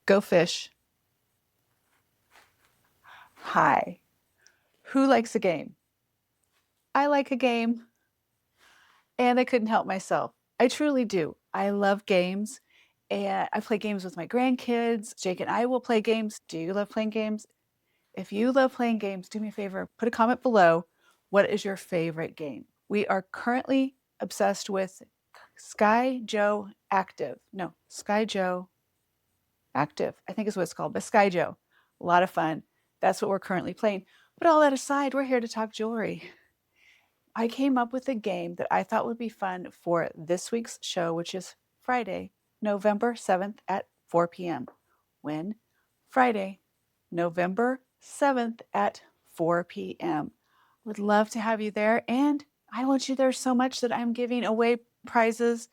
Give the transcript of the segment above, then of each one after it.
Go fish. Hi. Who likes a game? I like a game, and I couldn't help myself. I truly do. I love games, and I play games with my grandkids. Jake and I will play games. Do you love playing games? If you love playing games, do me a favor, put a comment below. What is your favorite game? We are currently obsessed with Sky Joe Active. No, Sky Joe Active, I think is what it's called, but Sky Joe. A lot of fun. That's what we're currently playing. But all that aside, we're here to talk jewelry. I came up with a game that I thought would be fun for this week's show, which is Friday, November 7th at 4 p.m. When? Friday, November 7th at 4 p.m. Would love to have you there, and I want you there so much that I'm giving away prizes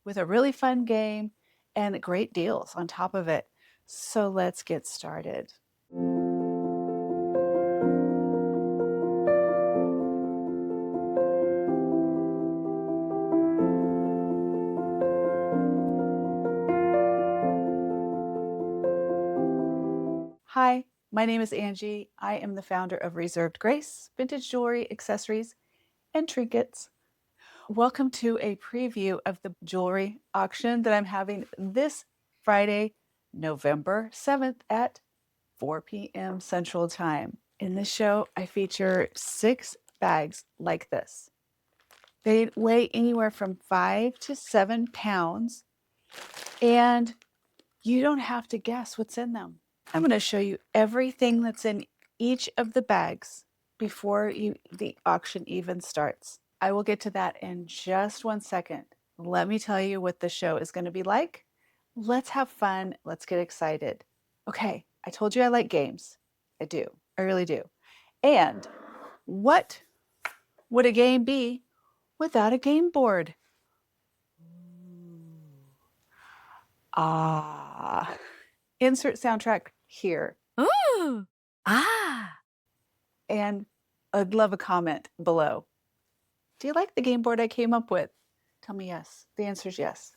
with a really fun game and great deals on top of it. So let's get started. Hi, my name is Angie. I am the founder of Reserved Grace, vintage jewelry, accessories, and trinkets. Welcome to a preview of the jewelry auction that I'm having this Friday, November 7th at 4 p.m. Central Time. In this show, I feature 6 bags like this. They weigh anywhere from 5 to 7 pounds, and you don't have to guess what's in them. I'm going to show you everything that's in each of the bags before the auction even starts. I will get to that in just one second. Let me tell you what the show is going to be like. Let's have fun. Let's get excited. Okay, I told you I like games. I do. I really do. And what would a game be without a game board? Ah. Insert soundtrack here. Ooh. Ah. And I'd love a comment below. Do you like the game board I came up with? Tell me yes. The answer is yes.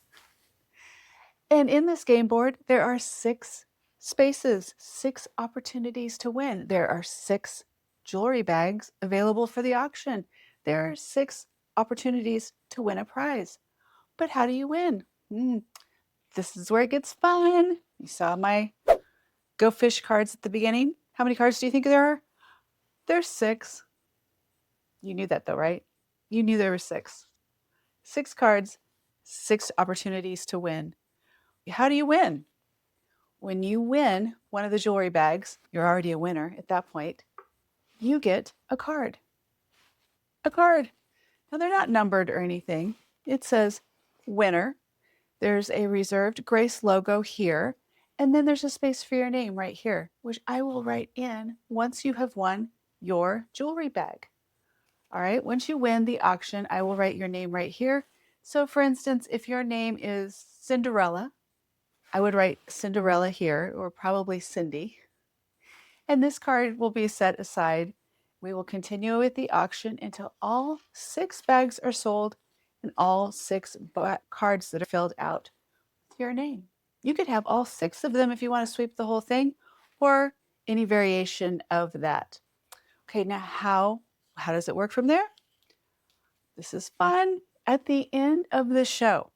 And in this game board, there are 6 spaces, 6 opportunities to win. There are 6 jewelry bags available for the auction. There are 6 opportunities to win a prize. But how do you win? This is where it gets fun. You saw my Go Fish cards at the beginning. How many cards do you think there are? There's 6. You knew that though, right? You knew there were 6. 6 cards, 6 opportunities to win. How do you win? When you win one of the jewelry bags, you're already a winner at that point, you get a card. A card. Now they're not numbered or anything. It says winner. There's a Reserved Grace logo here, and then there's a space for your name right here, which I will write in once you have won your jewelry bag. All right, once you win the auction, I will write your name right here. So for instance, if your name is Cinderella, I would write Cinderella here, or probably Cindy. And this card will be set aside. We will continue with the auction until all 6 bags are sold and all 6 cards that are filled out with your name. You could have all 6 of them if you want to sweep the whole thing, or any variation of that. Okay, now how does it work from there? This is fun. At the end of the show,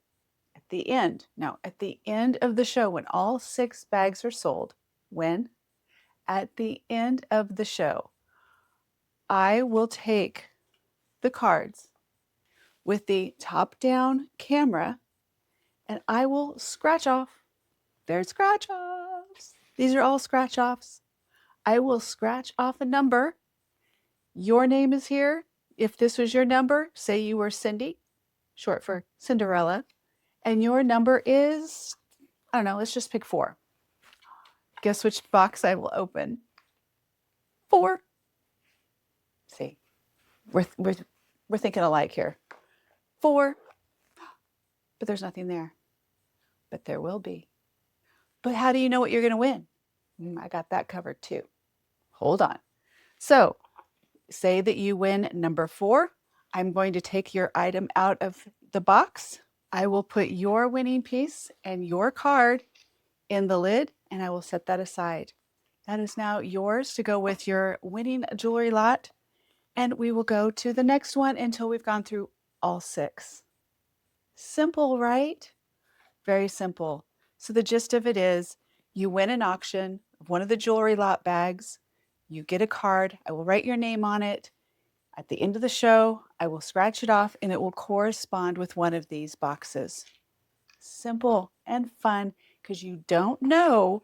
at the end of the show, when all 6 bags are sold, at the end of the show, I will take the cards with the top-down camera and I will scratch off. They're scratch-offs. These are all scratch-offs. I will scratch off a number. Your name is here. If this was your number, say you were Cindy, short for Cinderella, and your number is, I don't know, let's just pick 4. Guess which box I will open? 4. See, we're thinking alike here. 4, but there's nothing there. But there will be. But how do you know what you're going to win? I got that covered too. Hold on. So say that you win number 4. I'm going to take your item out of the box. I will put your winning piece and your card in the lid, and I will set that aside. That is now yours to go with your winning jewelry lot. And we will go to the next one until we've gone through all 6. Simple, right? Very simple. So the gist of it is you win an auction of one of the jewelry lot bags. You get a card. I will write your name on it. At the end of the show, I will scratch it off and it will correspond with one of these boxes. Simple and fun because you don't know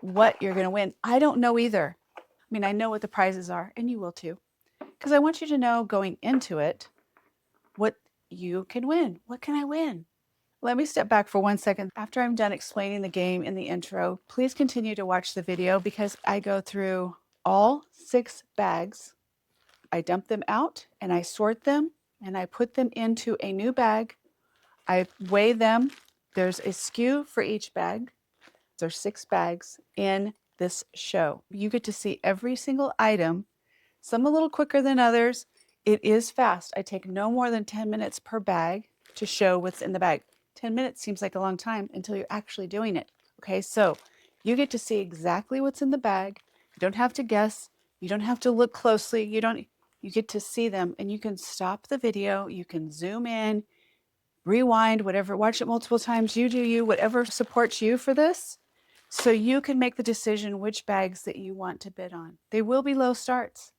what you're going to win. I don't know either. I mean, I know what the prizes are, and you will too, because I want you to know going into it what you can win. What can I win? Let me step back for 1 second. After I'm done explaining the game in the intro, please continue to watch the video because I go through all 6 bags. I dump them out and I sort them and I put them into a new bag. I weigh them. There's a SKU for each bag. There's 6 bags in this show. You get to see every single item, some a little quicker than others. It is fast. I take no more than 10 minutes per bag to show what's in the bag. 10 minutes seems like a long time until you're actually doing it. Okay, so you get to see exactly what's in the bag. You don't have to guess. You don't have to look closely. You get to see them and you can stop the video. You can zoom in, rewind, whatever, watch it multiple times. You do you, whatever supports you for this. So you can make the decision which bags that you want to bid on. They will be low starts.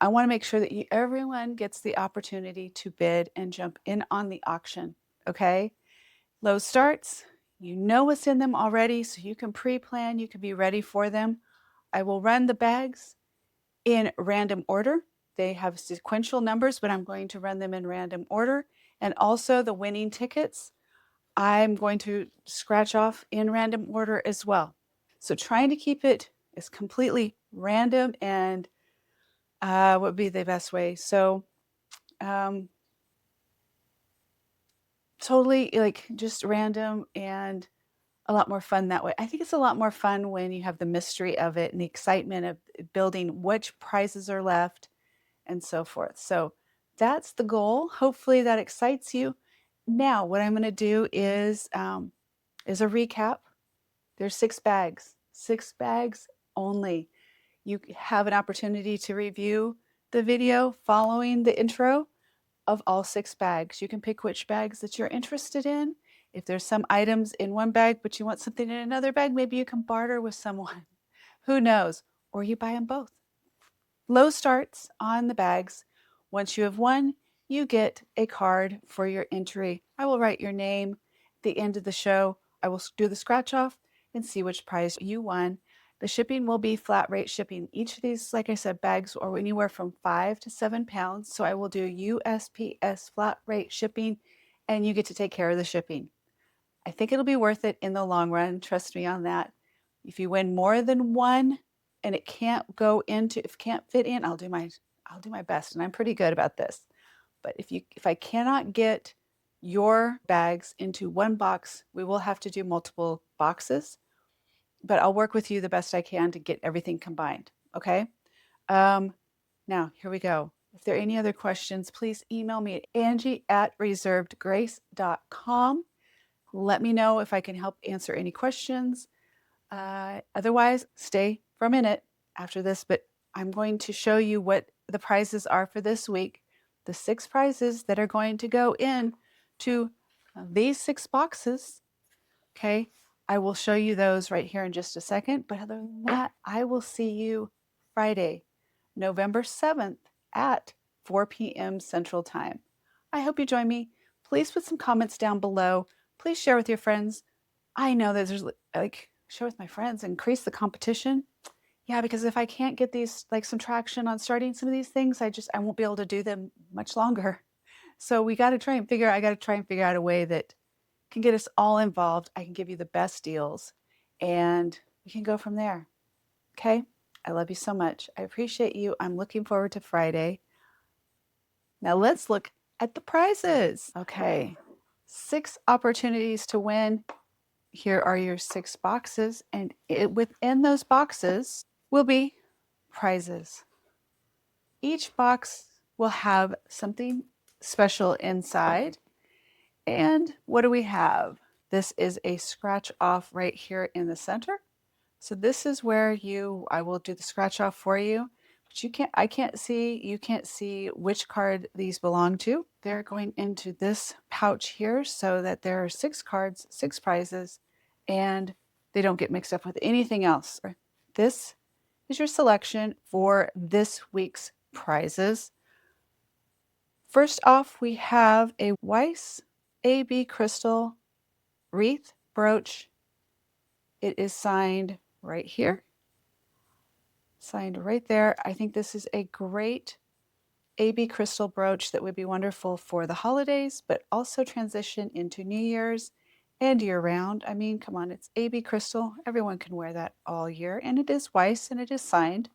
I want to make sure that everyone gets the opportunity to bid and jump in on the auction. Okay? Low starts, you know what's in them already, so you can pre-plan, you can be ready for them. I will run the bags in random order. They have sequential numbers, but I'm going to run them in random order. And also the winning tickets, I'm going to scratch off in random order as well. So trying to keep it as completely random and what would be the best way? So totally like just random and a lot more fun that way. I think it's a lot more fun when you have the mystery of it and the excitement of building which prizes are left and so forth. So that's the goal. Hopefully that excites you. Now, what I'm going to do is a recap. There's 6 bags only. You have an opportunity to review the video following the intro of all 6 bags. You can pick which bags that you're interested in. If there's some items in one bag, but you want something in another bag, maybe you can barter with someone. Who knows? Or you buy them both. Low starts on the bags. Once you have won, you get a card for your entry. I will write your name at the end of the show. I will do the scratch off and see which prize you won. The shipping will be flat rate shipping. Each of these, like I said, bags are anywhere from 5 to 7 pounds. So I will do USPS flat rate shipping and you get to take care of the shipping. I think it'll be worth it in the long run. Trust me on that. If you win more than one and it can't go into, if it can't fit in, I'll do my best. And I'm pretty good about this. But if I cannot get your bags into one box, we will have to do multiple boxes. But I'll work with you the best I can to get everything combined. Okay. Now here we go. If there are any other questions, please email me at angie@reservedgrace.com. Let me know if I can help answer any questions. Otherwise, stay for a minute after this, but I'm going to show you what the prizes are for this week. The 6 prizes that are going to go in to these 6 boxes. Okay, I will show you those right here in just a second. But other than that, I will see you Friday, November 7th at 4 p.m. Central Time. I hope you join me. Please put some comments down below. Please share with your friends. I know that there's like, share with my friends, increase the competition. Yeah, because if I can't get these, like some traction on starting some of these things, I won't be able to do them much longer. So I got to try and figure out a way that can get us all involved. I can give you the best deals and we can go from there. Okay. I love you so much. I appreciate you. I'm looking forward to Friday. Now let's look at the prizes. Okay. 6 opportunities to win. Here are your 6 boxes, and within those boxes will be prizes. Each box will have something special inside. And what do we have? This is a scratch off right here in the center. So this is where I will do the scratch off for you. But I can't see, you can't see which card these belong to. They're going into this pouch here so that there are 6 cards, 6 prizes, and they don't get mixed up with anything else. This is your selection for this week's prizes. First off, we have a Weiss AB crystal wreath brooch. It is signed right here, signed right there. I think this is a great AB crystal brooch that would be wonderful for the holidays, but also transition into New Year's and year round. I mean, come on, it's AB crystal. Everyone can wear that all year, and it is Weiss and it is signed.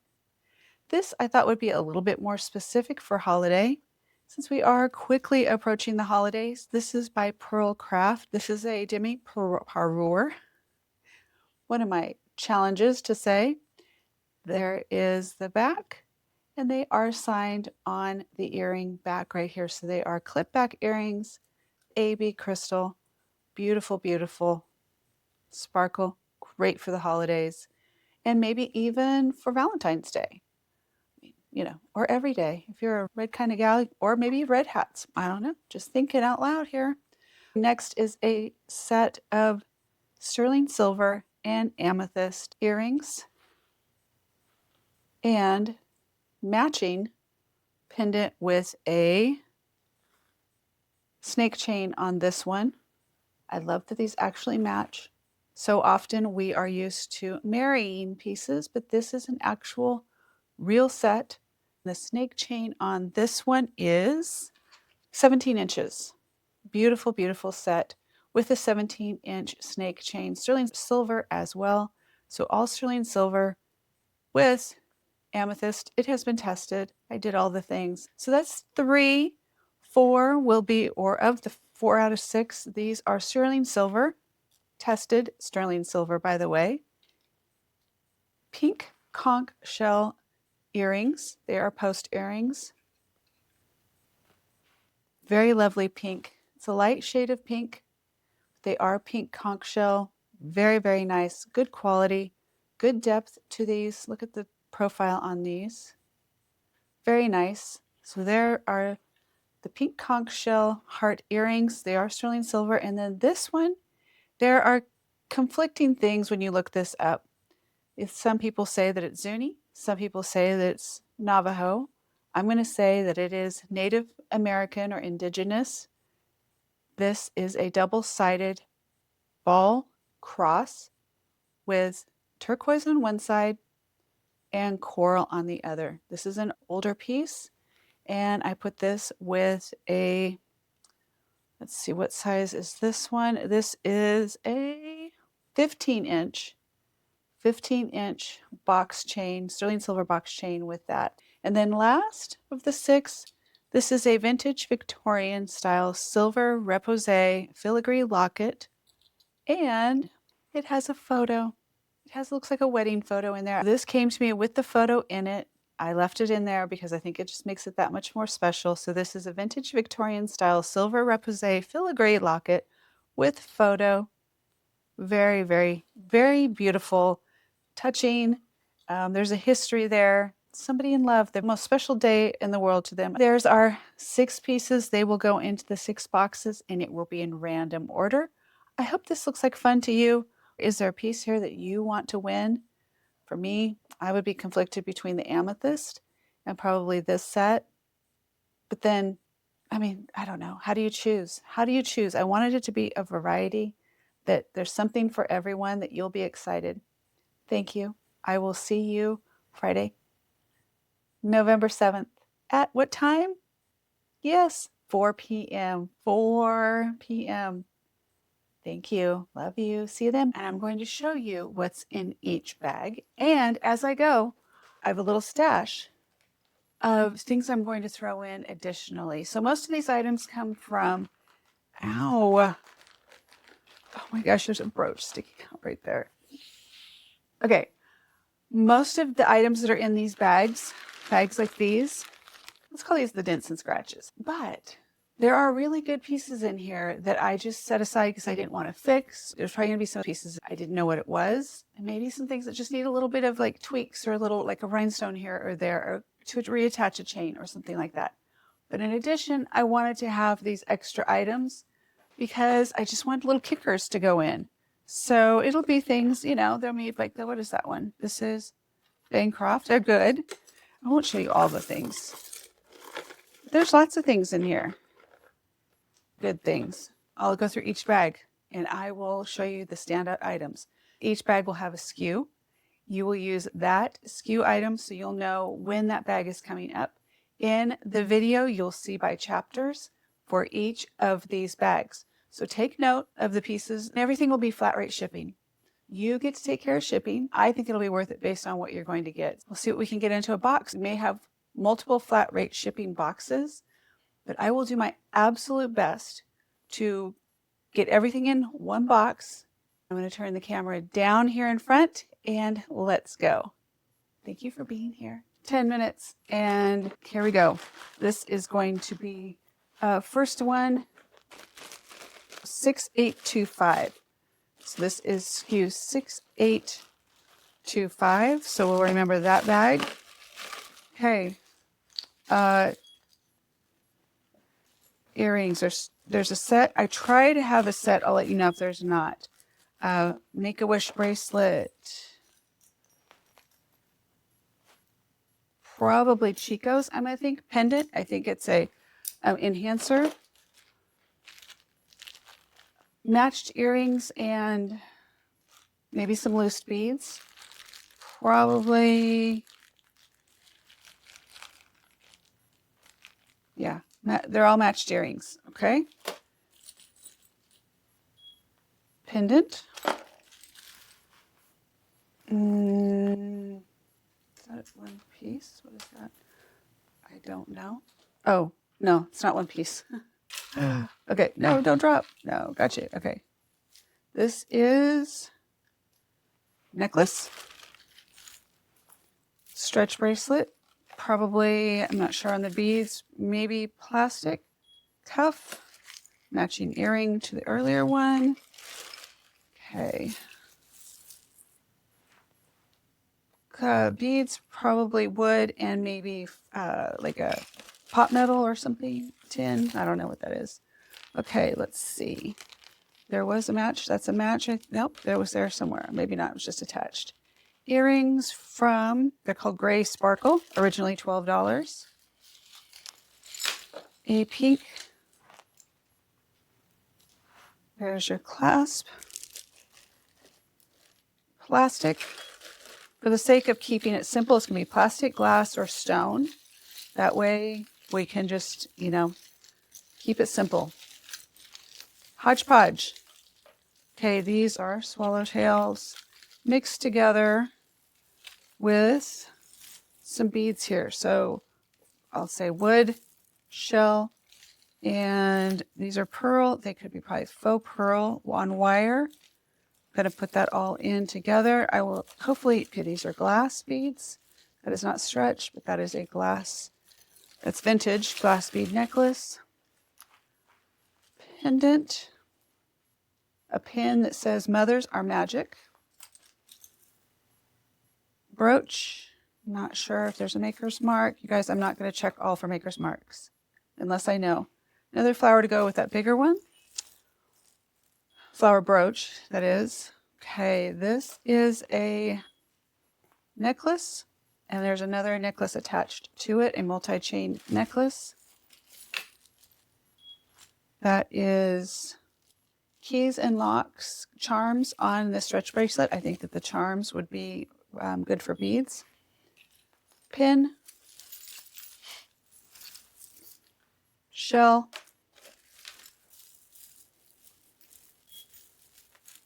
This I thought would be a little bit more specific for holiday. Since we are quickly approaching the holidays, this is by Pearl Craft. This is a demi parure. One of my challenges to say. There is the back, and they are signed on the earring back right here. So they are clip back earrings, AB crystal, beautiful, beautiful, sparkle, great for the holidays, and maybe even for Valentine's Day. You know, or every day if you're a red kind of gal, or maybe red hats. I don't know, just thinking out loud here. Next is a set of sterling silver and amethyst earrings and matching pendant with a snake chain on this one. I love that these actually match. So often we are used to marrying pieces, but this is an actual real set. The snake chain on this one is 17 inches. Beautiful, beautiful set with a 17-inch snake chain. Sterling silver as well. So all sterling silver with amethyst. It has been tested. I did all the things. So that's 3. 4 will be, or of the 4 out of 6, these are sterling silver. Tested sterling silver, by the way. Pink conch shell earrings. They are post earrings. Very lovely pink. It's a light shade of pink. They are pink conch shell. Very, very nice. Good quality. Good depth to these. Look at the profile on these. Very nice. So there are the pink conch shell heart earrings. They are sterling silver. And then this one, there are conflicting things when you look this up. Some people say that it's Zuni. Some people say that it's Navajo. I'm going to say that it is Native American or indigenous. This is a double-sided ball cross with turquoise on one side and coral on the other. This is an older piece, and I put this with a, let's see, what size is this one? This is a 15-inch box chain, sterling silver box chain with that. And then last of the 6, this is a vintage Victorian style silver repose filigree locket, and it has a photo. Looks like a wedding photo in there. This came to me with the photo in it. I left it in there because I think it just makes it that much more special. So this is a vintage Victorian style silver repose filigree locket with photo. Very, very, very beautiful, touching. There's a history there. Somebody in love, the most special day in the world to them. There's our 6 pieces. They will go into the 6 boxes and it will be in random order. I hope this looks like fun to you. Is there a piece here that you want to win? For me, I would be conflicted between the amethyst and probably this set. But then, I mean, I don't know. How do you choose? How do you choose? I wanted it to be a variety, that there's something for everyone, that you'll be excited. Thank you. I will see you Friday, November 7th. At what time? Yes, 4 p.m. 4 p.m. Thank you. Love you. See you then. And I'm going to show you what's in each bag. And as I go, I have a little stash of things I'm going to throw in additionally. So most of these items come from, ow. Oh my gosh, there's a brooch sticking out right there. Okay. Most of the items that are in these bags like these, let's call these the dents and scratches. But There are really good pieces in here that I just set aside because I didn't want to fix. There's probably going to be some pieces I didn't know what it was. And maybe some things that just need a little bit of like tweaks or a little like a rhinestone here or there or to reattach a chain or something like that. But in addition, I wanted to have these extra items because I just want little kickers to go in. So it'll be things, you know, they'll be like, what is that one? This is Bancroft. They're good. I won't show you all the things. There's lots of things in here. Good things. I'll go through each bag and I will show you the standout items. Each bag will have a SKU. You will use that SKU item so you'll know when that bag is coming up. In the video, you'll see by chapters for each of these bags. So take note of the pieces and everything will be flat rate shipping. You get to take care of shipping. I think it'll be worth it based on what you're going to get. We'll see what we can get into a box. We may have multiple flat rate shipping boxes, but I will do my absolute best to get everything in one box. I'm going to turn the camera down here in front and let's go. Thank you for being here. 10 minutes and here we go. This is going to be first one, 6825. So this is SKU 6825. So we'll remember that bag. Okay. Earrings. There's a set. I try to have a set. I'll let you know if there's not. Make-A-Wish bracelet. Probably Chico's. I think pendant. I think it's a enhancer. Matched earrings and maybe some loose beads. Probably. Yeah, they're all matched earrings. Okay. Pendant. Is that one piece? What is that? I don't know. Oh, no, it's not one piece. Okay, no, don't drop. No, gotcha. Okay. This is necklace. Stretch bracelet. Probably, I'm not sure on the beads, maybe plastic. Cuff. Matching earring to the earlier one. Okay. Beads, probably wood and maybe like a pot metal or something. Tin. I don't know what that is. Okay, let's see. There was a match. That's a match. Nope, there somewhere. Maybe not. It was just attached. Earrings from, they're called Gray Sparkle, originally $12. A pink. There's your clasp. Plastic. For the sake of keeping it simple, it's going to be plastic, glass, or stone. That way we can just, you know, keep it simple. Hodgepodge. Okay, these are swallowtails mixed together with some beads here. So I'll say wood, shell, and these are pearl. They could be probably faux pearl on wire. I'm going to put that all in together. I will hopefully, okay, these are glass beads. That is not stretch, but that is a glass, that's vintage glass bead necklace. Pendant. A pin that says mothers are magic. Brooch. Not sure if there's a maker's mark. You guys, I'm not going to check all for maker's marks unless I know. Another flower to go with that bigger one. Flower brooch, that is. Okay, this is a necklace, and there's another necklace attached to it, a multi-chain necklace. That is keys and locks, charms on the stretch bracelet. I think that the charms would be good for beads. Pin. Shell.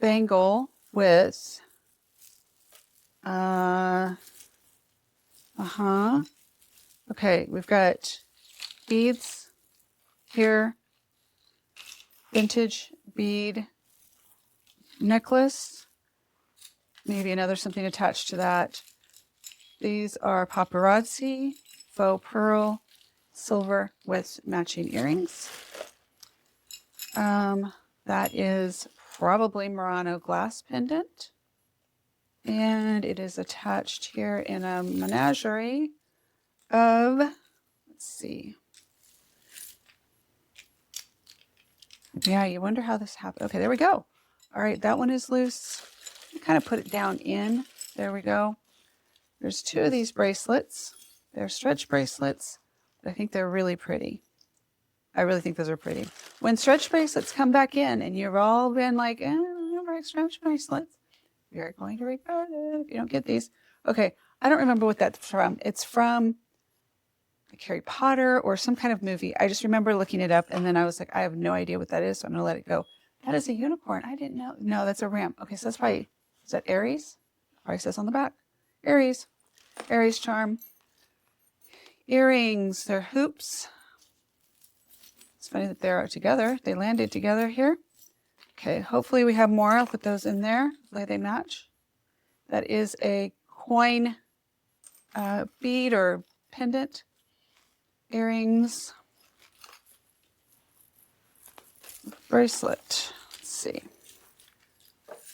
Bangle with okay, we've got beads here, vintage bead necklace, maybe another something attached to that. These are paparazzi, faux pearl, silver with matching earrings. That is probably Murano glass pendant. And it is attached here in a menagerie of, let's see. Yeah, you wonder how this happened. Okay, there we go. All right, that one is loose. Kind of put it down in. There we go. There's 2 of these bracelets. They're stretch bracelets. I think they're really pretty. I really think those are pretty. When stretch bracelets come back in and you've all been like, I don't like stretch bracelets, you're going to regret it if you don't get these. Okay, I don't remember what that's from. It's from like Harry Potter or some kind of movie. I just remember looking it up and then I was like, I have no idea what that is, so I'm going to let it go. That is a unicorn. I didn't know. No, that's a ram. Okay, so that's probably, is that Aries? Probably says on the back. Aries. Aries charm. Earrings. They're hoops. It's funny that they're together. They landed together here. Okay, hopefully we have more. I'll put those in there. Hopefully they match. That is a coin bead or pendant. Earrings. Bracelet. Let's see.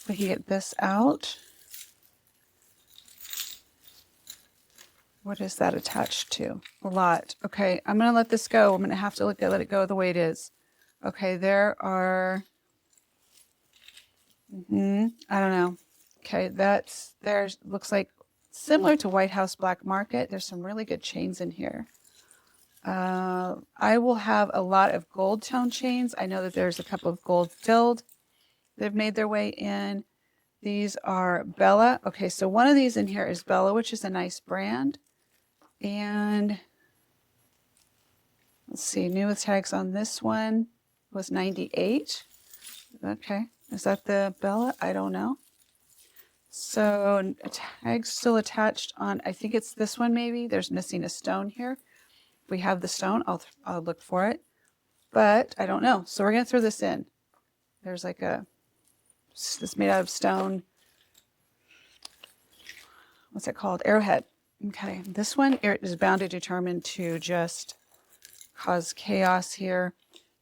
We can get this out. What is that attached to? A lot. Okay, I'm going to let this go. I'm going to have to let it go the way it is. Okay, there are... I don't know. Okay, there's looks like similar to White House Black Market. There's some really good chains in here. I will have a lot of gold tone chains. I know that there's a couple of gold filled. They've made their way in. These are Bella. Okay, so one of these in here is Bella, which is a nice brand. And let's see, new tags on this one was 98. Okay, is that the Bella? I don't know. So a tag's still attached on, I think it's this one maybe. There's missing a stone here. If we have the stone, I'll look for it. But I don't know. So we're going to throw this in. There's like this made out of stone. What's it called? Arrowhead. Okay, this one is bound and determined to just cause chaos here.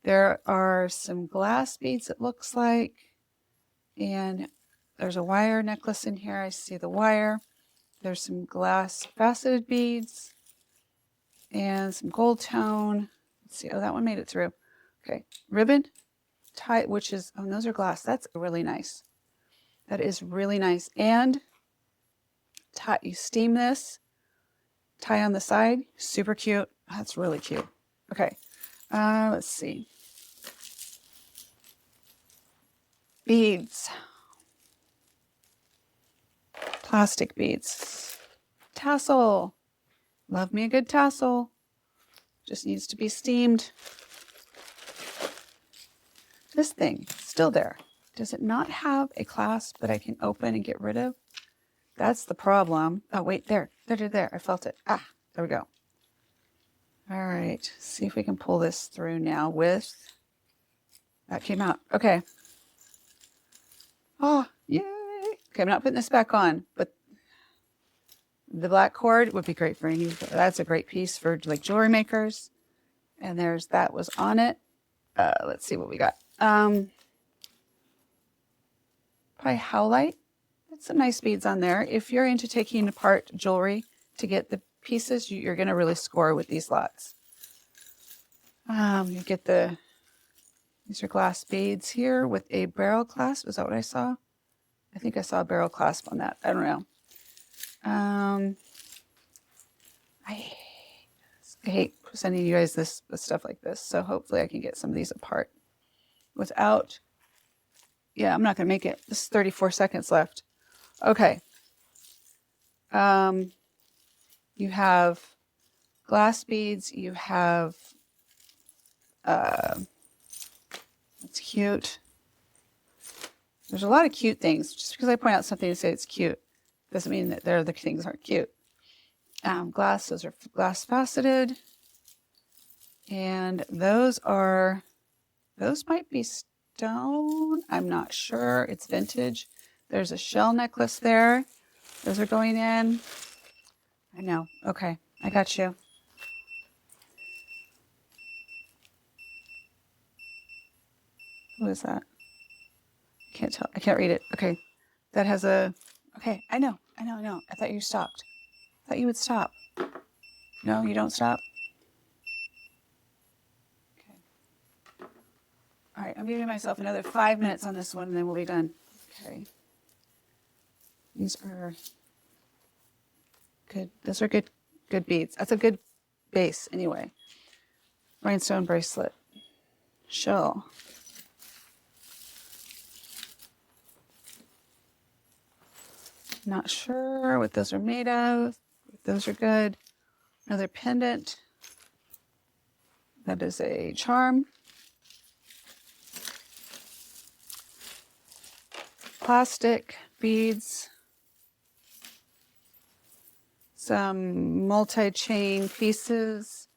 There are some glass beads, it looks like. And there's a wire necklace in here. I see the wire. There's some glass faceted beads and some gold tone. Let's see. Oh, that one made it through. Okay. Ribbon tie, which is, oh, those are glass. That's really nice. That is really nice. And tie, you steam this, tie on the side. Super cute. That's really cute. Okay. Let's see. Beads. Plastic beads. Tassel. Love me a good tassel. Just needs to be steamed. This thing, still there. Does it not have a clasp that I can open and get rid of? That's the problem. Oh, wait, there. There. I felt it. Ah, there we go. All right. See if we can pull this through now with... That came out. Okay. Oh, yay. Okay, I'm not putting this back on, but the black cord would be great for any. That's a great piece for like jewelry makers. And that was on it. Let's see what we got. Probably howlite. That's some nice beads on there. If you're into taking apart jewelry to get the pieces, you're going to really score with these lots. You get these are glass beads here with a barrel clasp. Is that what I saw? I think I saw a barrel clasp on that. I don't know. I hate sending you guys this stuff like this. So hopefully I can get some of these apart without, yeah, I'm not going to make it. This is 34 seconds left. Okay. You have glass beads. You have, it's cute. There's a lot of cute things. Just because I point out something and say it's cute doesn't mean that the things aren't cute. Those are glass faceted. And those might be stone. I'm not sure. It's vintage. There's a shell necklace there. Those are going in. I know. Okay. I got you. What is that? Can't tell. I can't read it. Okay. That has a, okay. I know. I thought you stopped. I thought you would stop. No, you don't stop? Okay. All right. I'm giving myself another 5 minutes on this one and then we'll be done. Okay. These are good. Those are good beads. That's a good base anyway. Rhinestone bracelet. Shell. Not sure what those are made of. Those are good. Another pendant. That is a charm. Plastic beads. Some multi-chain pieces.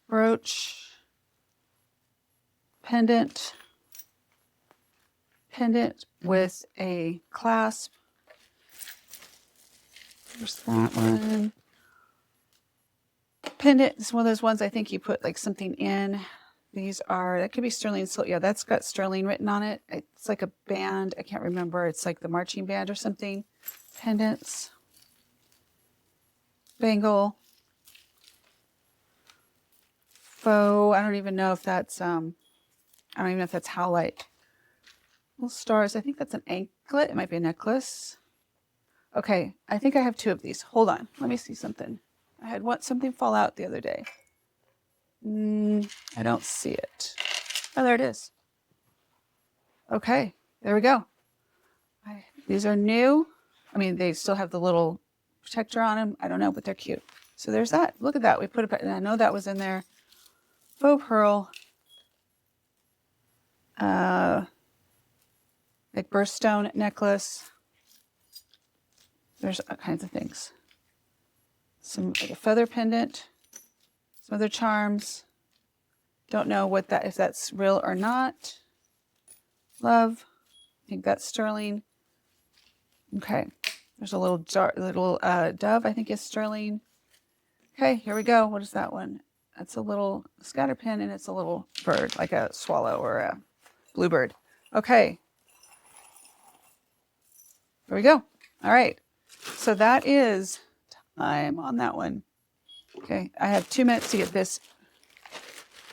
Brooch. Pendant. Pendant with a clasp. There's that one. Pendant is one of those ones I think you put like something in. These are, that could be sterling silver. Yeah, that's got sterling written on it. It's like a band. I can't remember. It's like the marching band or something. Pendants. Bangle. Faux. I don't even know if that's, I don't even know if that's howlite. Little stars. I think that's an anklet. It might be a necklace. Okay, I think I have 2 of these. Hold on. Let me see something. I had something fall out the other day. I don't see it. Oh, there it is. Okay, there we go. These are new. I mean, they still have the little protector on them. I don't know, but they're cute. So there's that. Look at that. We put it, and I know that was in there. Faux pearl. Like birthstone necklace. There's all kinds of things. Some like a feather pendant. Some other charms. Don't know what that, if that's real or not. Love. I think that's sterling. Okay. There's a little dove. I think is sterling. Okay, here we go. What is that one? That's a little scatter pin, and it's a little bird, like a swallow or a bluebird. Okay. There we go. All right. So that is time on that one. Okay. I have 2 minutes to get this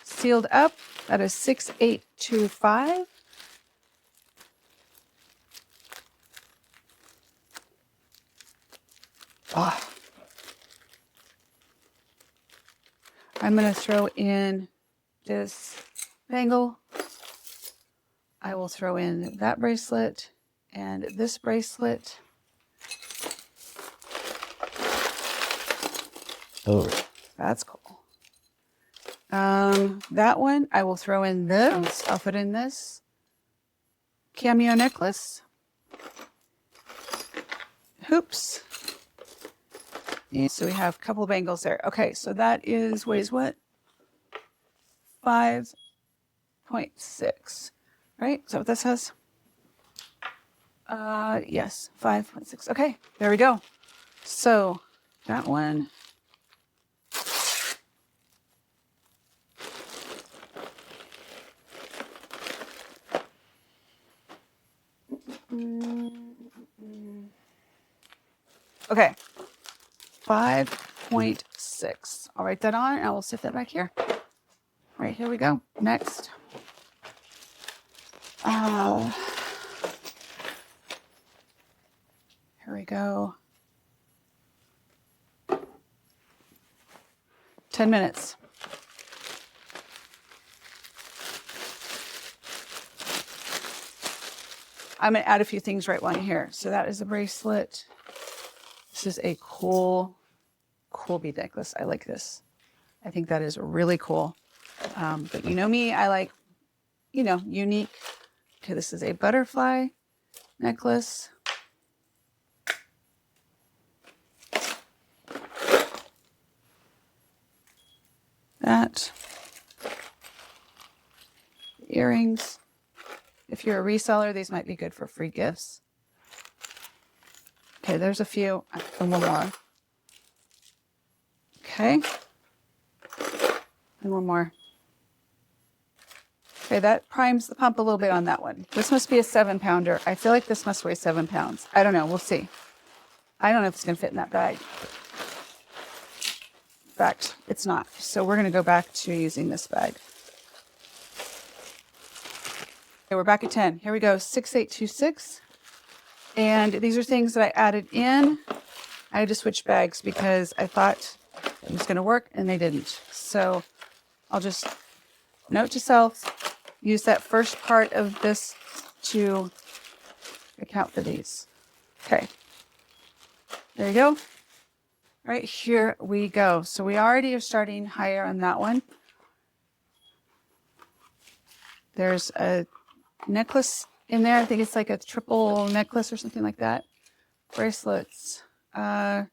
sealed up. That is 6825. Oh. I'm going to throw in this bangle. I will throw in that bracelet and this bracelet. Oh, That's cool. That one, I will throw in this. I'll put in this cameo necklace. Hoops. And so we have a couple of bangles there. Okay, so that weighs what? 5.6. Right? Is that what that says? Yes, 5.6. Okay, there we go. So that one. Okay, 5.6. I'll write that on and I will sit that back here. All right, here we go. Next. Here we go. 10 minutes. I'm going to add a few things right while you're here. So that is a bracelet. This is a cool bead necklace. I like this. I think that is really cool. But you know me, I like, unique. Okay, this is a butterfly necklace. That. Earrings. If you're a reseller, these might be good for free gifts. Okay, there's a few. And one more. Okay. And one more. Okay, that primes the pump a little bit on that one. This must be a 7-pounder. I feel like this must weigh 7 pounds. I don't know. We'll see. I don't know if it's going to fit in that bag. In fact, it's not. So we're going to go back to using this bag. Okay, we're back at 10. Here we go. 6826. And these are things that I added in. I had to switch bags because I thought it was going to work and they didn't. So I'll just note to self, use that first part of this to account for these. Okay. There you go. Right, here we go. So we already are starting higher on that one. There's a necklace in there. I think it's like a triple necklace or something like that. Bracelets. I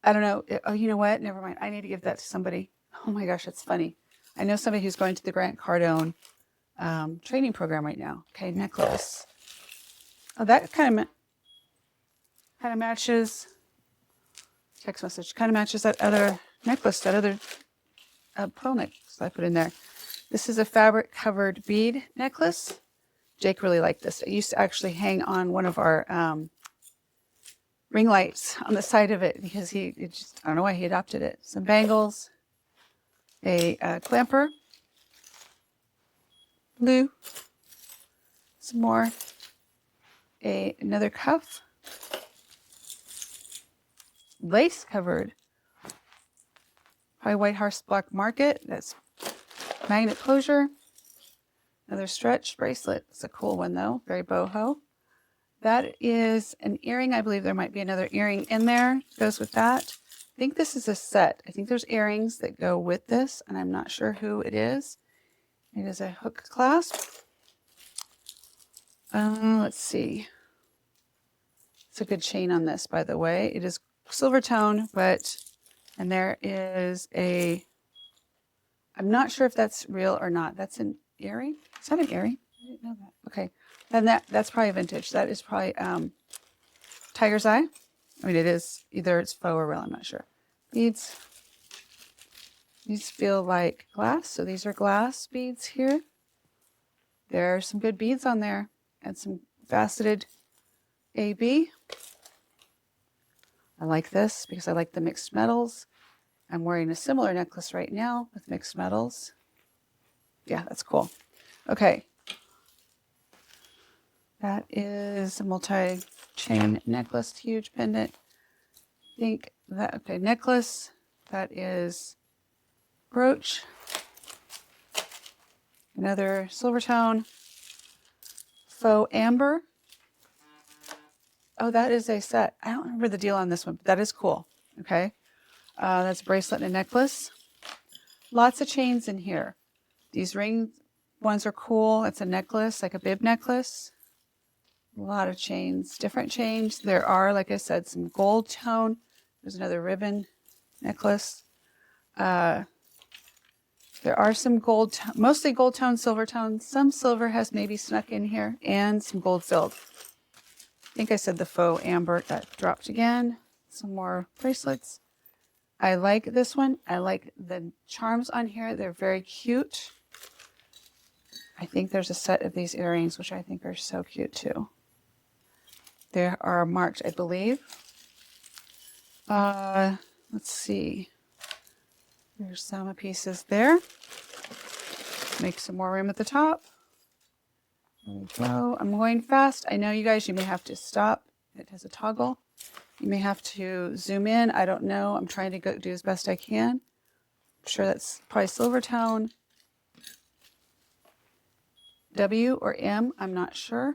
don't know. Oh, you know what? Never mind. I need to give that to somebody. Oh my gosh, that's funny. I know somebody who's going to the Grant Cardone training program right now. Okay, necklace. Oh, that kind of matches. Text message kind of matches that other necklace, that other pearl necklace I put in there. This is a fabric covered bead necklace. Jake really liked this. It used to actually hang on one of our ring lights on the side of it because I don't know why he adopted it. Some bangles, a clamper, blue, some more, another cuff, lace covered, probably White Horse Black Market. That's magnet closure, another stretch bracelet. It's a cool one though, very boho. That is an earring. I believe there might be another earring in there. Goes with that. I think this is a set. I think there's earrings that go with this, and I'm not sure who it is. It is a hook clasp. Let's see. It's a good chain on this, by the way. It is silver tone, and there is I'm not sure if that's real or not. That's an earring. Is that an earring? I didn't know that. Okay. Then that's probably vintage. That is probably tiger's eye. I mean, it is either it's faux or real. I'm not sure. Beads. These feel like glass. So these are glass beads here. There are some good beads on there and some faceted AB. I like this because I like the mixed metals. I'm wearing a similar necklace right now with mixed metals. Yeah, that's cool. Okay. That is a multi-chain necklace, huge pendant. I think that, okay, necklace. That is brooch. Another silver tone. Faux amber. Oh, that is a set. I don't remember the deal on this one, but that is cool. Okay. That's a bracelet and a necklace. Lots of chains in here. These ring ones are cool. It's a necklace, like a bib necklace. A lot of chains, different chains. There are, like I said, some gold tone. There's another ribbon necklace. There are some gold, mostly gold tone, silver tone. Some silver has maybe snuck in here, and some gold filled. I think I said the faux amber. That dropped again. Some more bracelets. I like this one. I like the charms on here. They're very cute. I think there's a set of these earrings, which I think are so cute too. They are marked, I believe. Let's see. There's some pieces there. Make some more room at the top. There we go. I'm going fast. I know you guys, you may have to stop. It has a toggle. You may have to zoom in. I don't know. I'm trying to do as best I can. I'm sure that's probably silver tone. W or M, I'm not sure.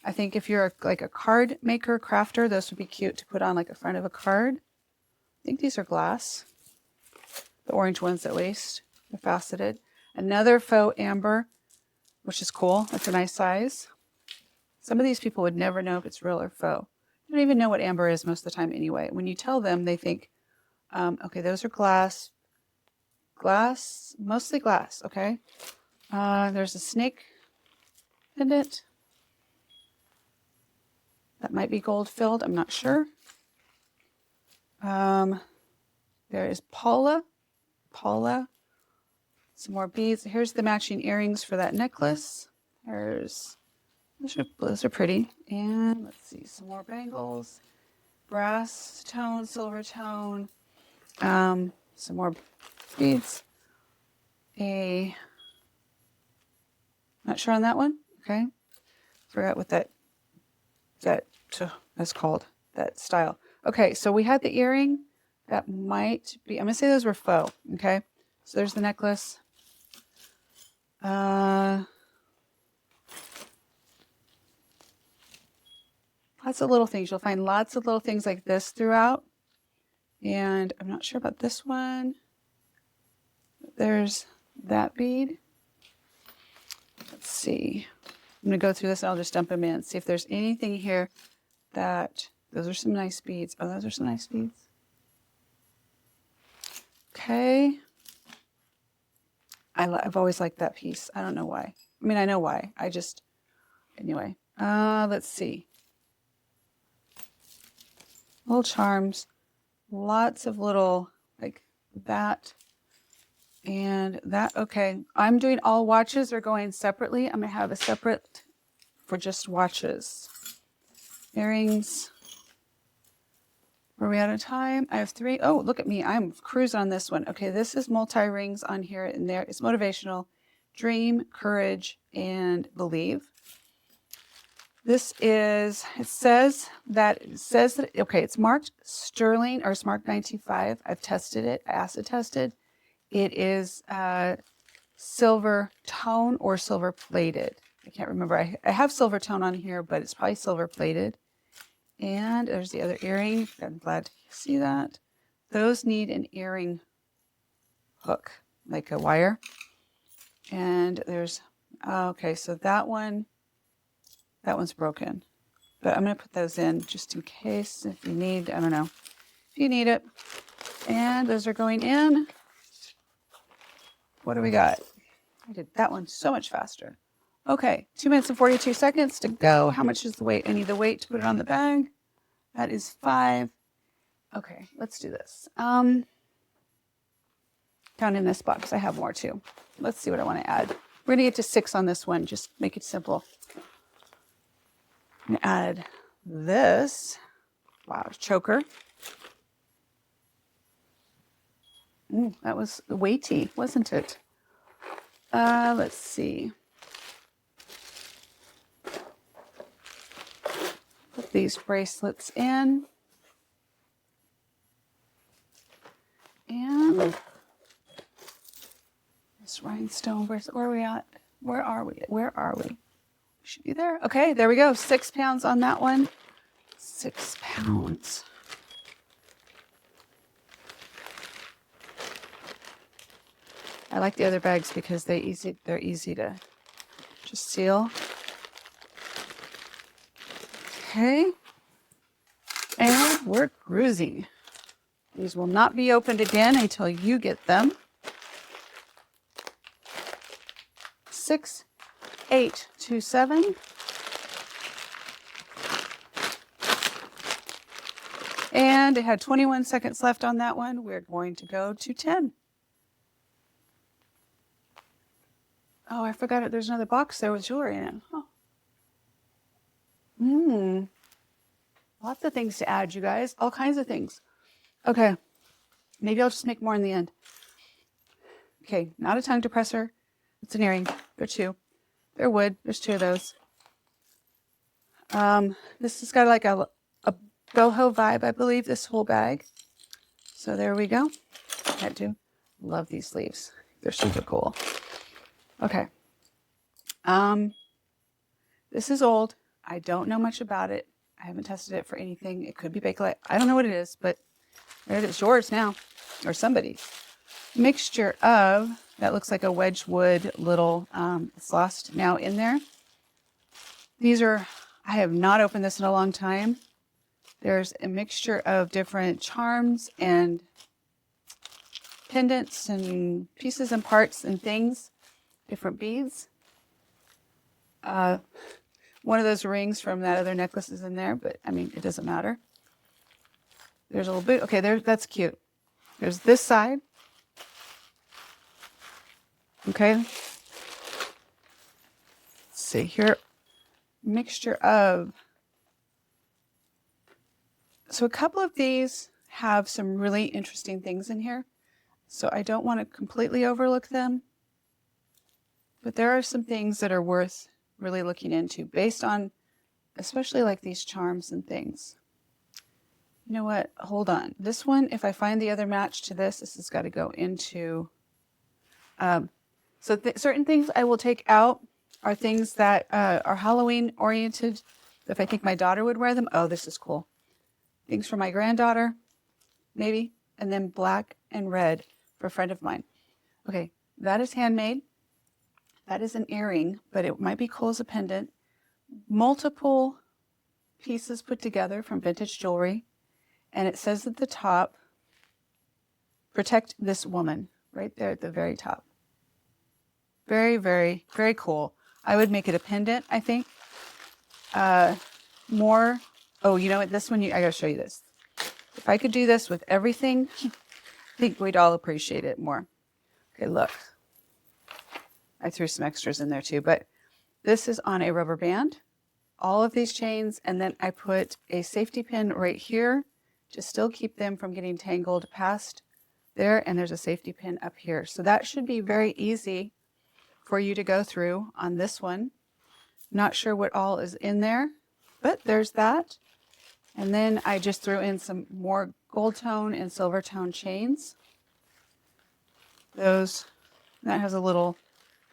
I think if you're like a card maker, crafter, those would be cute to put on like a front of a card. I think these are glass. The orange ones at least. They're faceted. Another faux amber, which is cool. That's a nice size. Some of these people would never know if it's real or faux. They don't even know what amber is most of the time anyway. When you tell them, they think, okay, those are glass. Glass, mostly glass, okay? There's a snake pendant. That might be gold filled, I'm not sure. There is Paula. Some more beads. Here's the matching earrings for that necklace. Those are pretty. And let's see, some more bangles. Brass tone, silver tone. Some more beads. Not sure on that one. Okay. Forgot what that's called, that style. Okay, so we had the earring. That might be, I'm going to say those were faux. Okay. So there's the necklace. Lots of little things. You'll find lots of little things like this throughout. And I'm not sure about this one. There's that bead. Let's see. I'm going to go through this and I'll just dump them in. See if there's anything here that, those are some nice beads. Oh, those are some nice beads. Okay. I've always liked that piece. I don't know why. I mean, I know why. Anyway. Let's see. Little charms. Lots of little, like that. And that, okay. I'm doing all watches. They're going separately. I'm going to have a separate for just watches. Earrings. Are we out of time? I have 3. Oh, look at me. I'm cruising on this one. Okay, this is multi-rings on here and there. It's motivational. Dream, courage, and believe. This is, it says that, okay, it's marked sterling or it's marked 925. I've tested it, acid tested. It is silver tone or silver plated. I can't remember. I have silver tone on here, but it's probably silver plated. And there's the other earring. I'm glad to see that. Those need an earring hook, like a wire. And there's, okay, so that one's broken. But I'm going to put those in just in case if you need, I don't know, if you need it. And those are going in. What do we got? I did that one so much faster. Okay, 2 minutes and 42 seconds to go. How much is the weight? I need the weight to put it on the bag. That is 5. Okay, let's do this. Down in this box, I have more too. Let's see what I want to add. We're going to get to 6 on this one. Just make it simple. I'm going to add this. Wow, choker. That was weighty, wasn't it? Let's see. Put these bracelets in. And this rhinestone, where are we at? Where are we? We should be there. Okay, there we go. 6 pounds on that one. 6 pounds. I like the other bags because they're easy to just seal. Okay. And we're cruising. These will not be opened again until you get them. 6, 8, 2, 7. And it had 21 seconds left on that one. We're going to go to 10. Oh, I forgot it. There's another box there with jewelry in it. Oh. Lots of things to add, you guys. All kinds of things. Okay. Maybe I'll just make more in the end. Okay, not a tongue depressor. It's an earring. They're 2. They're wood. There's 2 of those. This has got like a boho vibe, I believe, this whole bag. So there we go. I do love these sleeves. They're super cool. Okay. This is old. I don't know much about it. I haven't tested it for anything. It could be Bakelite. I don't know what it is, but there it is. Yours now, or somebody's. Mixture of, that looks like a Wedgwood little, it's lost now in there. These are, I have not opened this in a long time. There's a mixture of different charms and pendants and pieces and parts and things, different beads. One of those rings from that other necklace is in there, but I mean, it doesn't matter. There's a little bit, okay, that's cute. There's this side. Okay. Let's see here. Mixture of. So a couple of these have some really interesting things in here. So I don't want to completely overlook them. But there are some things that are worth really looking into based on, especially like these charms and things. You know what? Hold on. This one, if I find the other match to this has got to go into. Certain things I will take out are things that are Halloween oriented. If I think my daughter would wear them, oh, this is cool. Things for my granddaughter, maybe. And then black and red for a friend of mine. Okay, that is handmade. That is an earring, but it might be cool as a pendant. Multiple pieces put together from vintage jewelry. And it says at the top, protect this woman, right there at the very top. Very, very, very cool. I would make it a pendant, I think. More, oh, you know what? This one, I gotta show you this. If I could do this with everything, I think we'd all appreciate it more. Okay, look. I threw some extras in there too, but this is on a rubber band. All of these chains, and then I put a safety pin right here to still keep them from getting tangled past there, and there's a safety pin up here. So that should be very easy for you to go through on this one. Not sure what all is in there, but there's that. And then I just threw in some more gold tone and silver tone chains. That has a little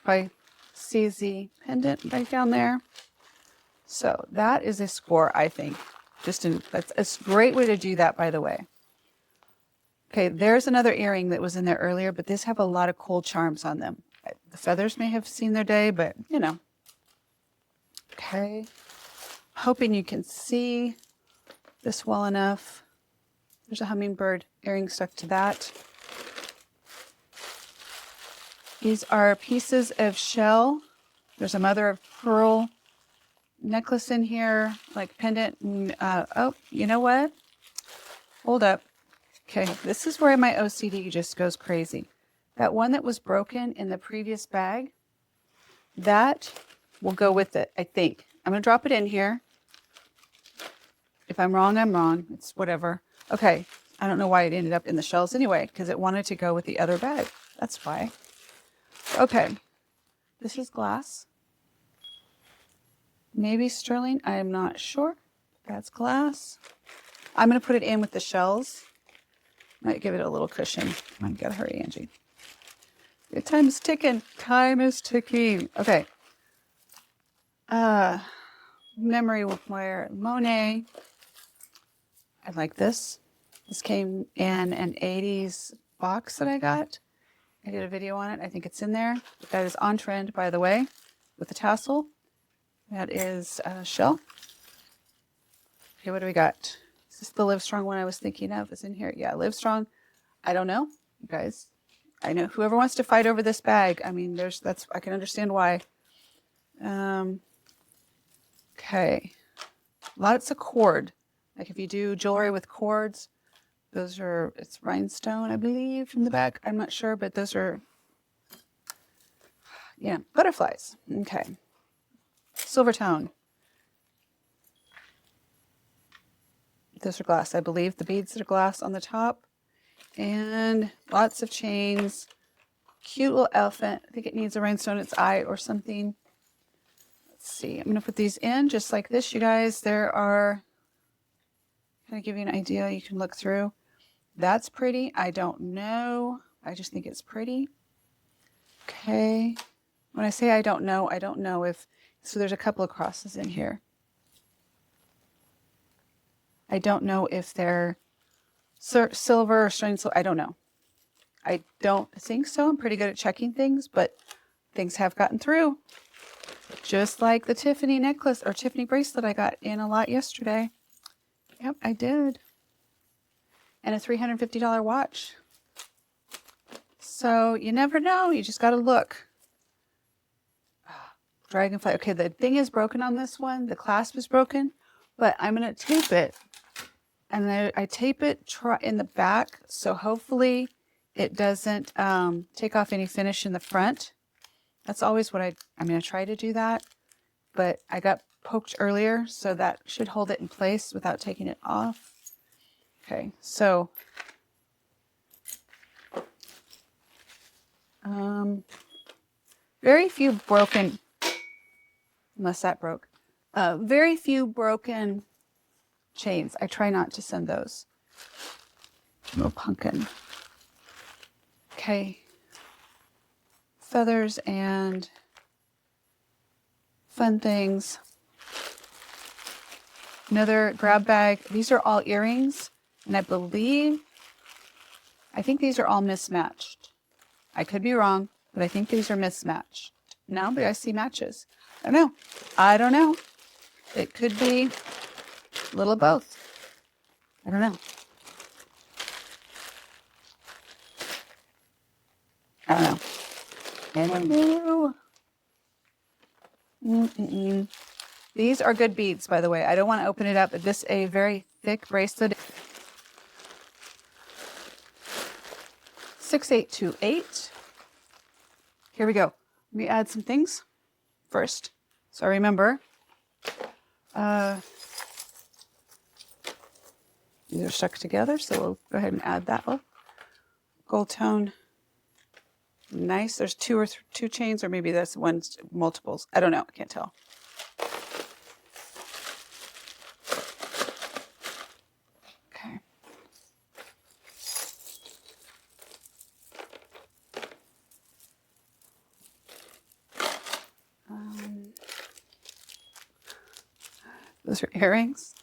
by CZ pendant right down there. So that is a score, I think. That's a great way to do that, by the way. Okay, there's another earring that was in there earlier, but these have a lot of cool charms on them. The feathers may have seen their day, but you know. Okay, hoping you can see this well enough. There's a hummingbird earring stuck to that. These are pieces of shell. There's a mother of pearl necklace in here, like pendant. Oh, you know what? Hold up. Okay, this is where my OCD just goes crazy. That one that was broken in the previous bag, that will go with it, I think. I'm going to drop it in here. If I'm wrong, I'm wrong. It's whatever. Okay, I don't know why it ended up in the shells anyway, because it wanted to go with the other bag. That's why. Okay, this is glass. Maybe sterling, I am not sure. That's glass. I'm going to put it in with the shells. Might give it a little cushion. Come on, gotta hurry, Angie. Good time is ticking. Time is ticking. Okay. Memory wire Monet. I like this. This came in an 80s box that I got. I did a video on it. I think it's in there. That is on trend, by the way, with the tassel. That is shell. Okay, what do we got? Is this the Livestrong one I was thinking of? Is in here? Yeah, Livestrong. I don't know, you guys. I know whoever wants to fight over this bag. I mean, I can understand why. Okay, lots of cord. Like if you do jewelry with cords, it's rhinestone, I believe, from the back. I'm not sure, but those are, yeah, butterflies. Okay, silver tone. Those are glass, I believe. The beads are glass on the top. And lots of chains. Cute little elephant. I think it needs a rhinestone in its eye or something. Let's see. I'm going to put these in just like this, you guys. There are, kind of give you an idea. You can look through. That's pretty. I don't know. I just think it's pretty. Okay. When I say I don't know if, so there's a couple of crosses in here. I don't know if they're silver or sterling silver. I don't know. I don't think so. I'm pretty good at checking things, but things have gotten through. Just like the Tiffany necklace or Tiffany bracelet I got in a lot yesterday. Yep, I did. And a $350 watch. So you never know. You just got to look. Dragonfly. Okay, the thing is broken on this one. The clasp is broken, but I'm going to tape it. And I tape it in the back, so hopefully it doesn't take off any finish in the front. That's always what I'm going to try to do that, but I got poked earlier, so that should hold it in place without taking it off. Okay, so very few broken, unless that broke, very few broken chains. I try not to send those. Little pumpkin. Okay. Feathers and fun things. Another grab bag. These are all earrings, and I think these are all mismatched. I could be wrong, but I think these are mismatched. No, but I see matches. I don't know. It could be a little of both. I don't know. These are good beads, by the way. I don't want to open it up, but this is a very thick bracelet. 6828. Here we go. Let me add some things first. So I remember. These are stuck together, so we'll go ahead and add that one. Gold tone. Nice. There's two chains, or maybe that's multiples. I don't know. I can't tell. Okay. Those are earrings.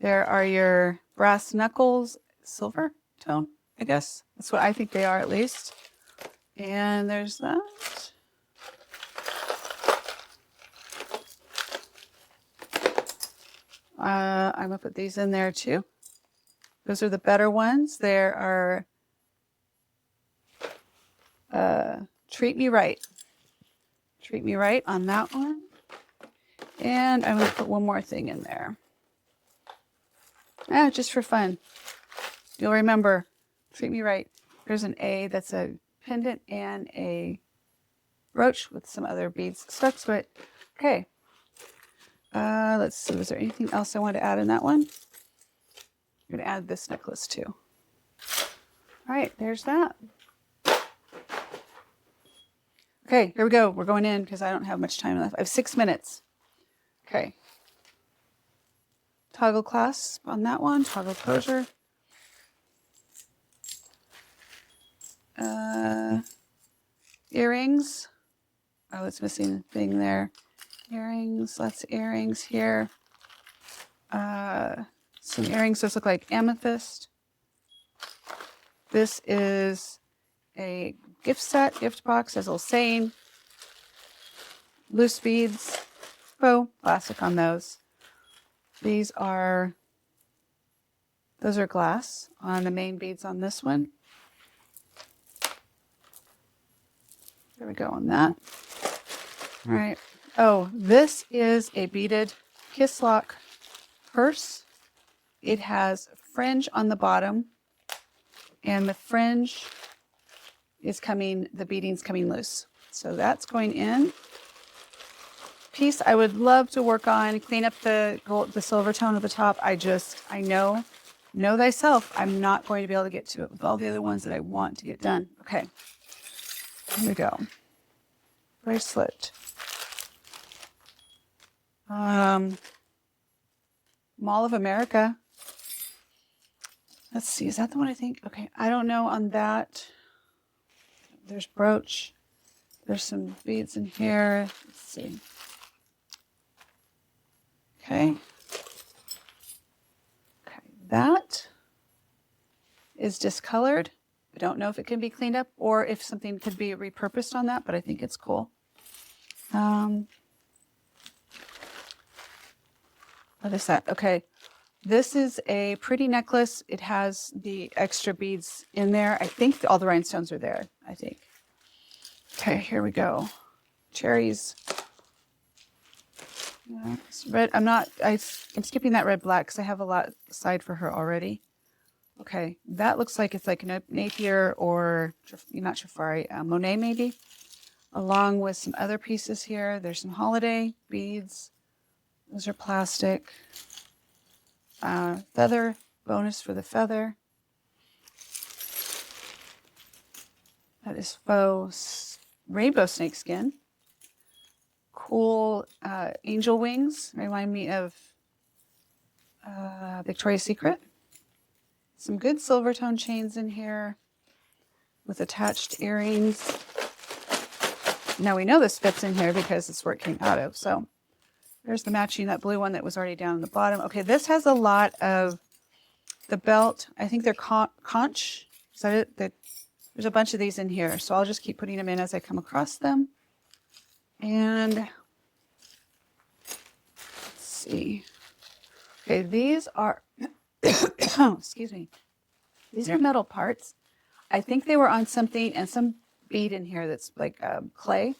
There are your brass knuckles, silver tone, I guess. That's what I think they are, at least. And there's that. I'm going to put these in there too. Those are the better ones. There are Treat Me Right. Treat Me Right on that one. And I'm going to put one more thing in there. Just for fun. You'll remember, Treat Me Right. There's an A that's a pendant and a brooch with some other beads stuck to it. Okay. Let's see. Was there anything else I wanted to add in that one? I'm going to add this necklace too. All right, there's that. Okay, here we go. We're going in because I don't have much time left. I have 6 minutes. Okay. Toggle clasp on that one. Toggle closure. Earrings. Oh, it's missing a thing there. Earrings. Lots of earrings here. Some earrings. Those look like amethyst. This is a gift set, gift box. There's a little saying. Loose beads. Faux plastic on those. Those are glass on the main beads on this one. There we go on that. All right. Oh, this is a beaded kiss lock purse. It has fringe on the bottom, and the fringe is the beading's coming loose. So that's going in. Piece I would love to work on, clean up the silver tone at the top. I know thyself, I'm not going to be able to get to it with all the other ones that I want to get done. Okay, here we go. Bracelet. Mall of America. Let's see, is that the one I think? Okay, I don't know on that. There's brooch. There's some beads in here. Let's see. Okay. Okay, that is discolored. I don't know if it can be cleaned up or if something could be repurposed on that, but I think it's cool. What is that? Okay. This is a pretty necklace. It has the extra beads in there. I think all the rhinestones are there, I think. Okay, here we go. Cherries. Yeah, it's red. I'm skipping that red black because I have a lot aside for her already. Okay, that looks like it's like a Napier or not Trifari, Monet maybe, along with some other pieces here. There's some holiday beads. Those are plastic. Feather, bonus for the feather. That is faux rainbow snakeskin. Cool angel wings. Remind me of Victoria's Secret. Some good silver tone chains in here with attached earrings. Now we know this fits in here because it's where it came out of. So there's the matching, that blue one that was already down in the bottom. Okay, this has a lot of the belt. I think they're conch. Is that it? There's a bunch of these in here. So I'll just keep putting them in as I come across them. And let's see. Okay, these are, excuse me. These are metal parts. I think they were on something and some bead in here that's like clay.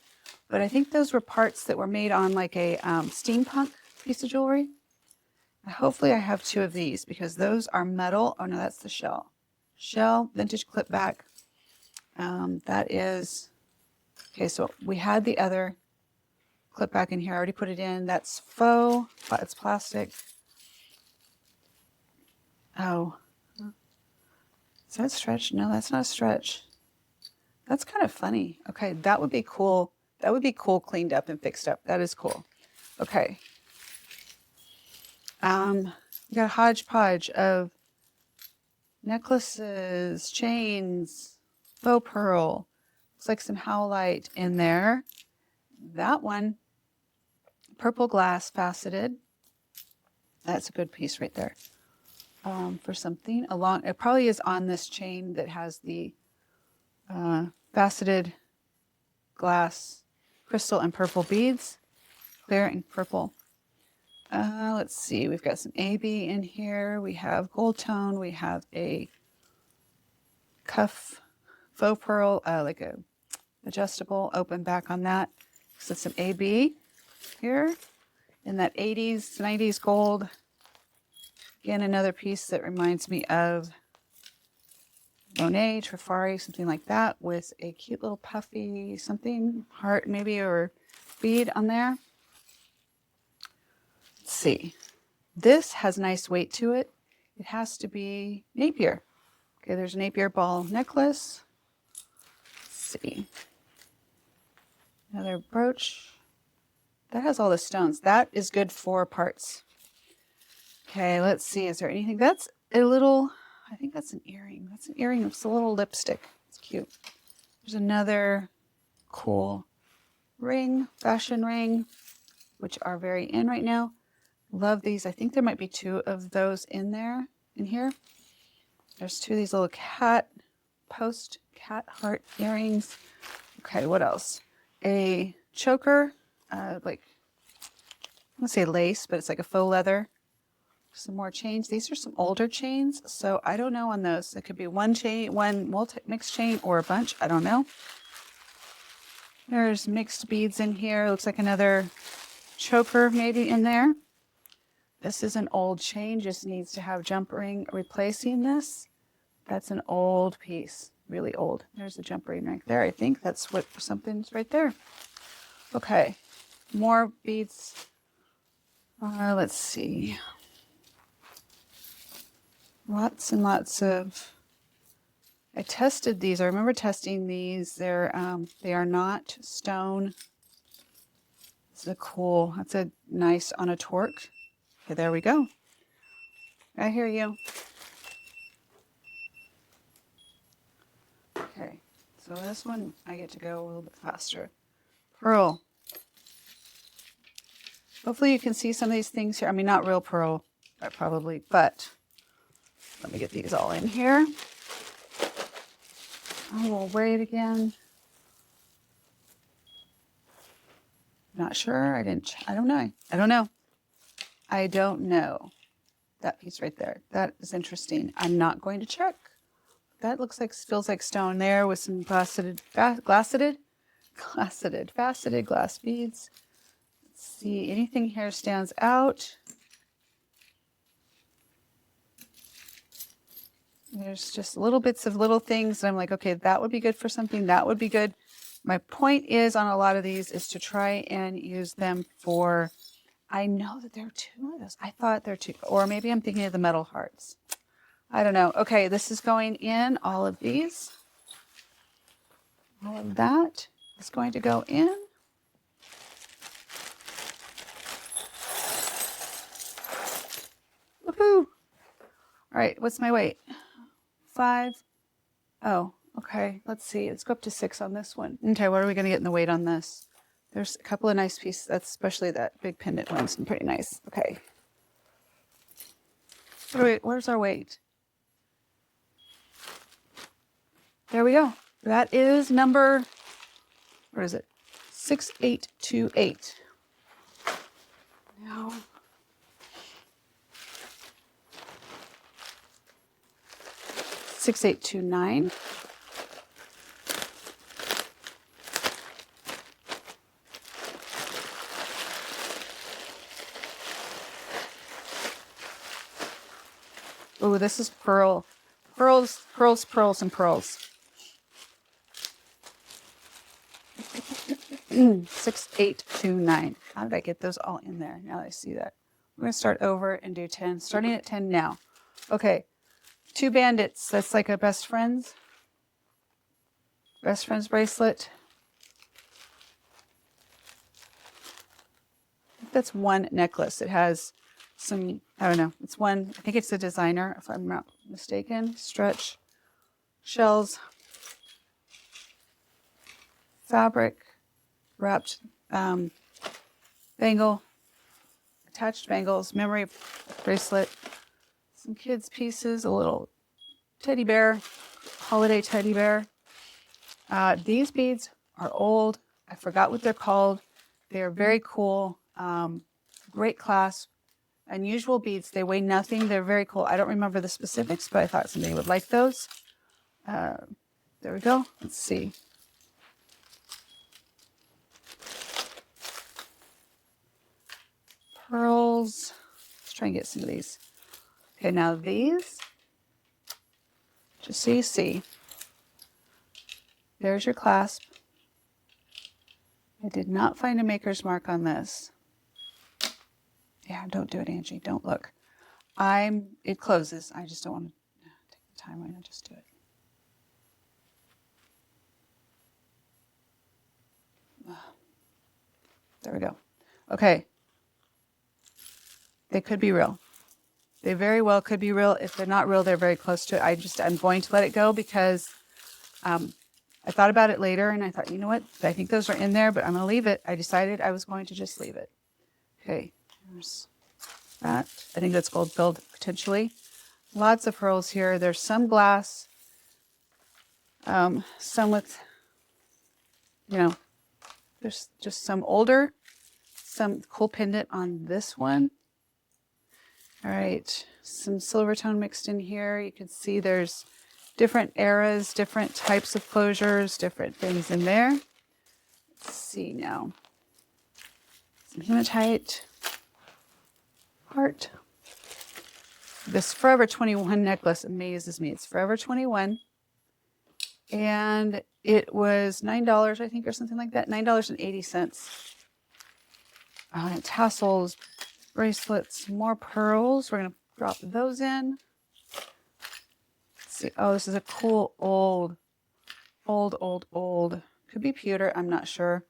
But I think those were parts that were made on like a steampunk piece of jewelry. Hopefully I have two of these because those are metal. Oh no, that's the shell. Shell, vintage clip back. That is, okay, so we had the other clip back in here. I already put it in. That's faux, but it's plastic. Oh, is that stretch? No, that's not a stretch. That's kind of funny. Okay, that would be cool. That would be cool cleaned up and fixed up. That is cool. Okay. We got a hodgepodge of necklaces, chains, faux pearl. Looks like some howlite in there. That one, purple glass faceted. That's a good piece right there. For something along, it probably is on this chain that has the faceted glass, crystal and purple beads, clear and purple. Let's see, we've got some AB in here. We have gold tone. We have a cuff faux pearl, like a adjustable open back on that. So some AB here in that 80s, 90s gold. Again, another piece that reminds me of Monet, Trifari, something like that, with a cute little puffy something, heart maybe, or bead on there. Let's see. This has nice weight to it. It has to be Napier. Okay, there's a Napier ball necklace. Let's see. Another brooch. That has all the stones. That is good for parts. Okay, let's see. Is there anything? That's a little, I think that's an earring. That's an earring. It's a little lipstick. It's cute. There's another cool ring, fashion ring, which are very in right now. Love these. I think there might be two of those in here. There's two of these little cat heart earrings. Okay, what else? A choker, like, I want to say lace, but it's like a faux leather. Some more chains. These are some older chains, so I don't know on those. It could be one chain, one mixed chain, or a bunch. I don't know. There's mixed beads in here. Looks like another choker maybe in there. This is an old chain, just needs to have jump ring replacing this. That's an old piece, really old. There's a jump ring right there. I think that's what something's right there. Okay, more beads. Let's see. Lots and lots of. I tested these. I remember testing these. They are not stone. It's a cool. That's a nice on a torque. Okay, there we go. I hear you. Okay, so this one I get to go a little bit faster. Pearl. Hopefully you can see some of these things here. I mean, not real pearl, probably, but let me get these all in here. I will weigh it again. Not sure. I don't know. I don't know. That piece right there. That is interesting. I'm not going to check. That feels like stone there with some faceted glass beads. Let's see, anything here stands out. There's just little bits of little things that I'm like, okay, that would be good for something. That would be good. My point is on a lot of these is to try and use them for, I know that there are two of those. I thought there are two, or maybe I'm thinking of the metal hearts. I don't know. Okay, this is going in, all of these. All of that is going to go in. Woohoo! All right, what's my weight? 5. Oh, okay. Let's see. Let's go up to 6 on this one. Okay, what are we going to get in the weight on this? There's a couple of nice pieces. That's especially that big pendant one's pretty nice. Okay. Where's our weight? There we go. That is number, where is it? 6828. Now, 6829. Oh, this is pearls, pearls, and pearls. 6829. How did I get those all in there? Now that I see that. We're going to start over and do 10, starting at 10 now. Okay, 2 bandits. That's like a best friends bracelet. That's one necklace. It has some, I don't know, it's one, I think it's a designer, if I'm not mistaken. Stretch, shells, fabric, wrapped bangle, attached bangles, memory bracelet, some kids' pieces, a little teddy bear, holiday teddy bear. These beads are old. I forgot what they're called. They are very cool. Great class. Unusual beads. They weigh nothing. They're very cool. I don't remember the specifics, but I thought somebody would like those. There we go. Let's see. Pearls. Let's try and get some of these. Okay, now these, just so you see, there's your clasp. I did not find a maker's mark on this. Yeah, don't do it, Angie. Don't look. It closes. I just don't want to take the time. I'm going to just do it. There we go. Okay. They could be real. They very well could be real. If they're not real, they're very close to it. I'm going to let it go because I thought about it later and I thought, you know what? I think those are in there, but I'm going to leave it. I decided I was going to just leave it. Okay. Here's that. I think that's gold filled potentially. Lots of pearls here. There's some glass, some with, there's just some older, some cool pendant on this one. All right, some silver tone mixed in here. You can see there's different eras, different types of closures, different things in there. Let's see now. Some hematite heart. This Forever 21 necklace amazes me. It's Forever 21. And it was $9, I think, or something like that. $9.80. Tassels, bracelets, more pearls. We're going to drop those in. Let's see. Oh, this is a cool old. Could be pewter. I'm not sure.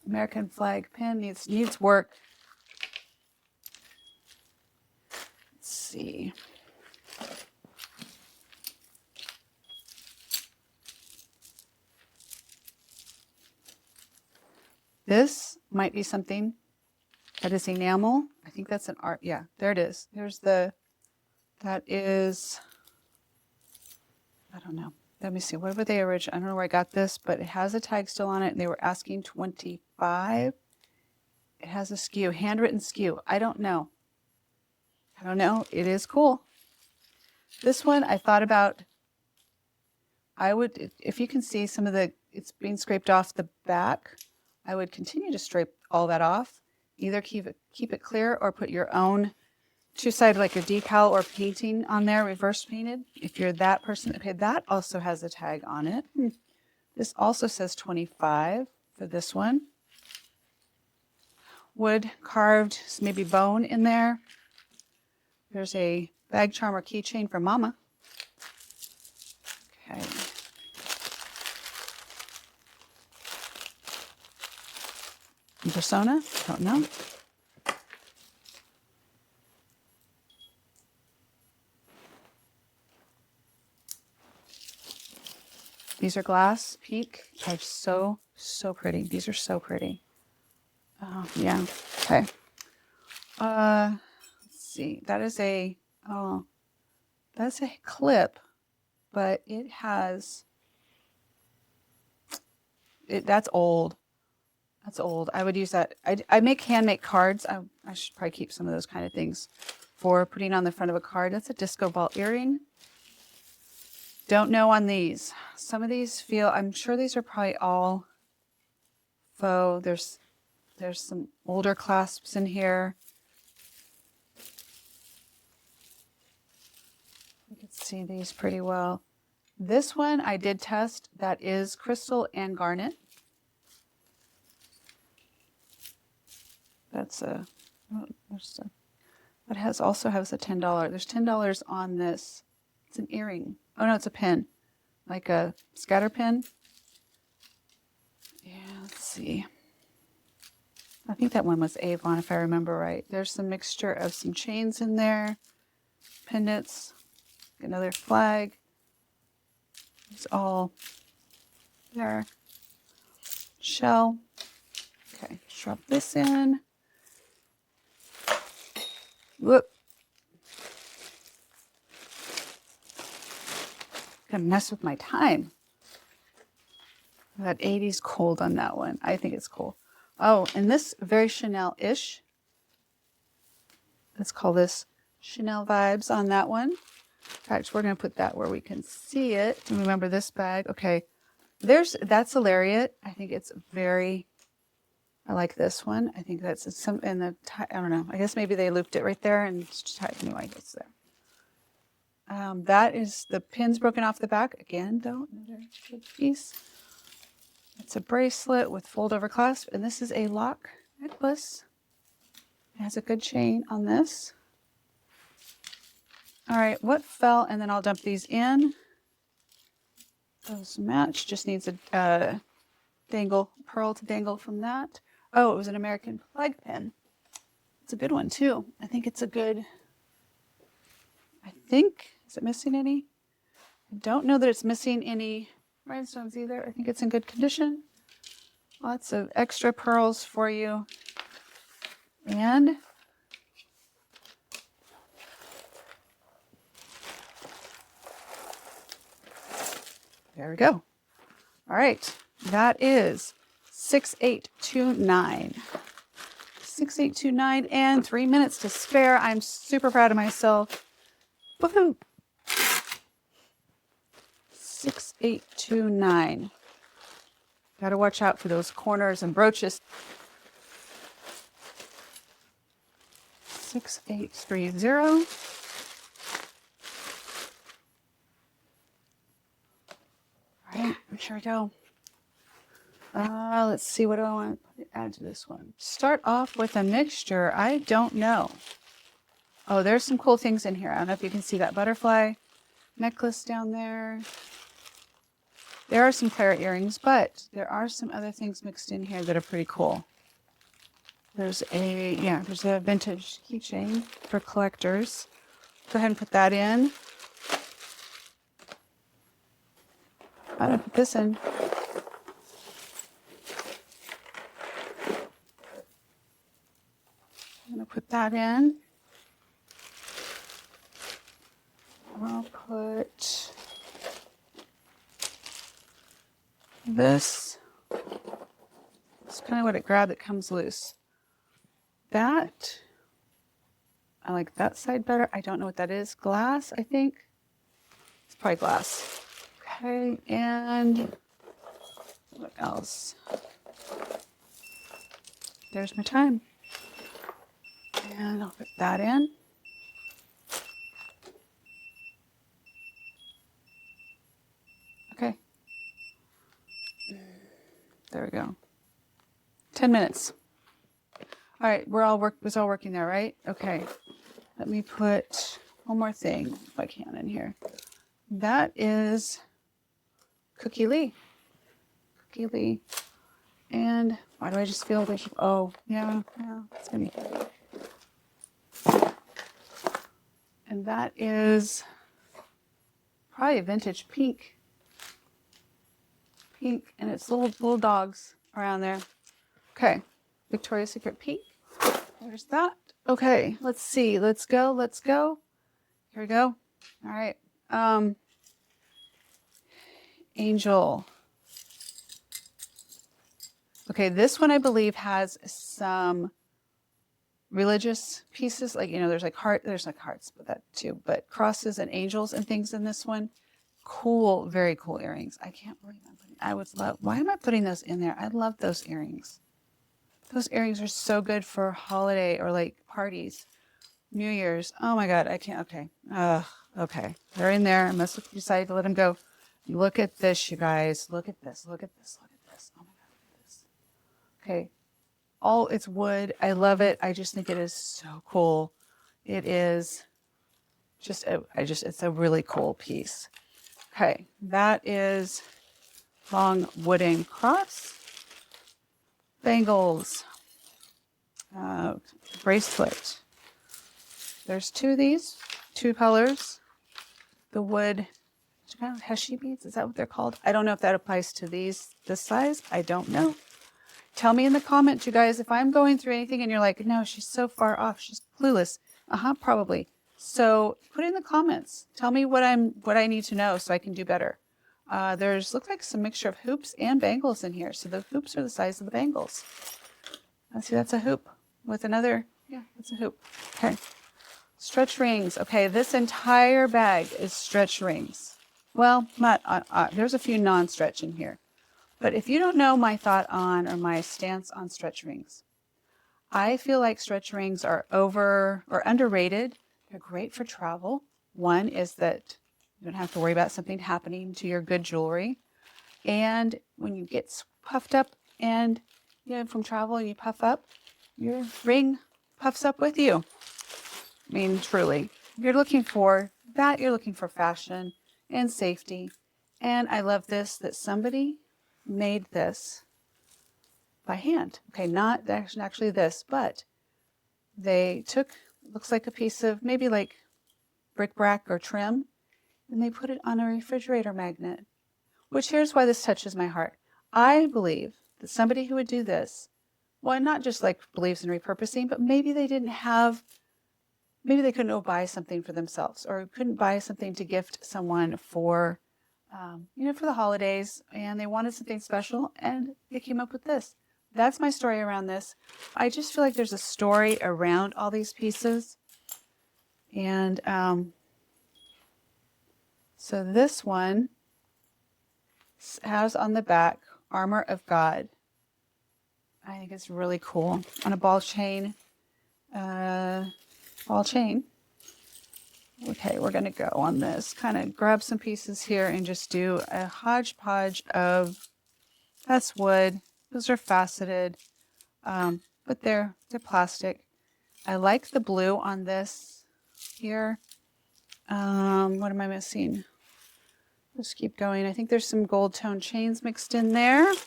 American flag pin needs work. Let's see. This might be something that is enamel. I think that's an art. Yeah, there it is. That is, I don't know. Let me see. What were they originally? I don't know where I got this, but it has a tag still on it and they were asking $25. It has a SKU, handwritten SKU. I don't know. It is cool. This one I thought about. I would, if you can see some of it's being scraped off the back. I would continue to scrape all that off. Either keep it clear or put your own two-sided, like a decal or painting on there, reverse painted. If you're that person, okay, that also has a tag on it. This also says 25 for this one. Wood carved, maybe bone in there. There's a bag charm or keychain for Mama. Okay. Persona, don't know. These are glass peak. Are so pretty. These are so pretty. Oh, yeah. Okay. Let's see. That's a clip, but it has, that's old. That's old. I would use that. I make handmade cards. I should probably keep some of those kind of things for putting on the front of a card. That's a disco ball earring. Don't know on these. Some of these feel, I'm sure these are probably all faux. There's some older clasps in here. You can see these pretty well. This one I did test. That is crystal and garnet. That also has a $10. There's $10 on this. It's an earring. Oh no, it's a pin, like a scatter pin. Yeah, let's see. I think that one was Avon, if I remember right. There's some mixture of some chains in there, pendants, another flag. It's all there. Shell. Okay, drop this in. Whoop. Gonna mess with my time. That 80s cold on that one. I think it's cool. Oh, and this very Chanel-ish. Let's call this Chanel vibes on that one. In fact, we're gonna put that where we can see it. And remember this bag. Okay, that's a lariat. I think it's I like this one. I think that's some in the, I don't know. I guess maybe they looped it right there and it's tied. Anyway, it's there. That is the pins broken off the back. Again, though, another good piece. It's a bracelet with fold over clasp, and this is a lock necklace. It has a good chain on this. All right, what fell? And then I'll dump these in. Those match. Just needs a pearl to dangle from that. Oh, it was an American flag pin. It's a good one too. I think it's a good. Is it missing any? I don't know that it's missing any rhinestones either. I think it's in good condition. Lots of extra pearls for you. And there we go. All right. That is 6829. 6829 and 3 minutes to spare. I'm super proud of myself. Woohoo! 6829. Got to watch out for those corners and brooches. 6830. All right, here we go. Let's see, what do I want to add to this one? Start off with a mixture. I don't know. Oh, there's some cool things in here. I don't know if you can see that butterfly necklace down there. There are some claret earrings, but there are some other things mixed in here that are pretty cool. There's a vintage keychain for collectors. Go ahead and put that in. I'm gonna put this in. I'm gonna put that in. I'll put this. It's kind of what it grabbed that comes loose. That, I like that side better. I don't know what that is. Glass, I think. It's probably glass. Okay, and what else? there's my time. And I'll put that in. Okay. There we go. 10 minutes. All right, was all working there, right? Okay. Let me put one more thing, if I can, in here. That is Cookie Lee. Cookie Lee. And why do I just feel like, oh, yeah, it's going to be. And that is probably a vintage pink. Pink, and it's little dogs around there. Okay, Victoria's Secret pink. There's that. Okay, let's see. Let's go. Here we go. All right. Angel. Okay, this one I believe has some religious pieces, like, there's like hearts, but that too, but crosses and angels and things in this one. Cool, very cool earrings. I can't believe why am I putting those in there? I love those earrings. Those earrings are so good for holiday or like parties, New Year's. Oh my God, I can't, okay. Okay, they're in there. I must have decided to let them go. Look at this, you guys. Look at this. Oh my God, look at this. Okay, it's wood. I love it. I just think it is so cool. It is it's a really cool piece. Okay, that is long wooden cross. Bangles. Bracelet. There's two of these, two colors. The wood, kind of heshy beads, is that what they're called? I don't know if that applies to this size. I don't know. Tell me in the comments, you guys, if I'm going through anything and you're like, no, she's so far off, she's clueless. Probably. So put it in the comments. Tell me what I need to know so I can do better. Looks like some mixture of hoops and bangles in here. So the hoops are the size of the bangles. Let's see, that's a hoop with another, yeah, that's a hoop. Okay. Stretch rings. Okay, this entire bag is stretch rings. Well, not, there's a few non-stretch in here. But if you don't know my thought on or my stance on stretch rings, I feel like stretch rings are underrated. They're great for travel. One is that you don't have to worry about something happening to your good jewelry. And when you get puffed up and from travel and you puff up, your ring puffs up with you. I mean, truly. You're looking for that. You're looking for fashion and safety. And I love this, that somebody made this by hand. Okay, not actually this, but they took, looks like a piece of maybe like bric-a-brac or trim, and they put it on a refrigerator magnet, which here's why this touches my heart. I believe that somebody who would do this, well, not just like believes in repurposing, but maybe they couldn't go buy something for themselves or couldn't buy something to gift someone for the holidays, and they wanted something special, and they came up with this. That's my story around this. I just feel like there's a story around all these pieces. And so this one has on the back, Armor of God. I think it's really cool. On a ball chain. Okay, we're going to go on this. Kind of grab some pieces here and just do a hodgepodge of, that's wood. Those are faceted, but they're plastic. I like the blue on this here. What am I missing? Let's keep going. I think there's some gold tone chains mixed in there. Let's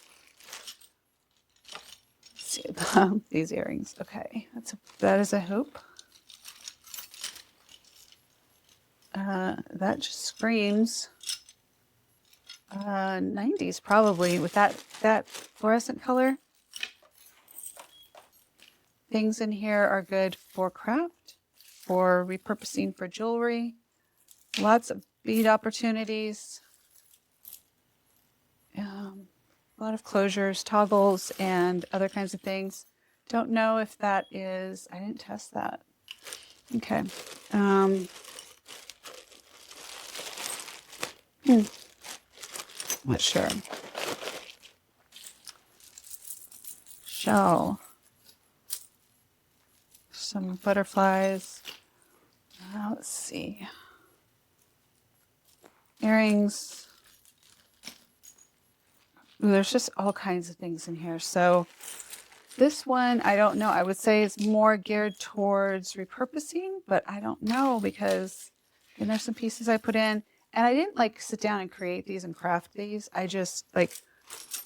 see these earrings. Okay, that is a hoop. That just screams 90s probably with that fluorescent color. Things in here are good for craft, for repurposing for jewelry. Lots of bead opportunities. A lot of closures, toggles, and other kinds of things. Don't know if that is, I didn't test that. Okay. Not sure. Shell. some butterflies. Let's see. Earrings. Ooh, there's just all kinds of things in here. So this one, I don't know. I would say it's more geared towards repurposing, but I don't know because and there's some pieces I put in. And I didn't like sit down and create these and craft these. I just like,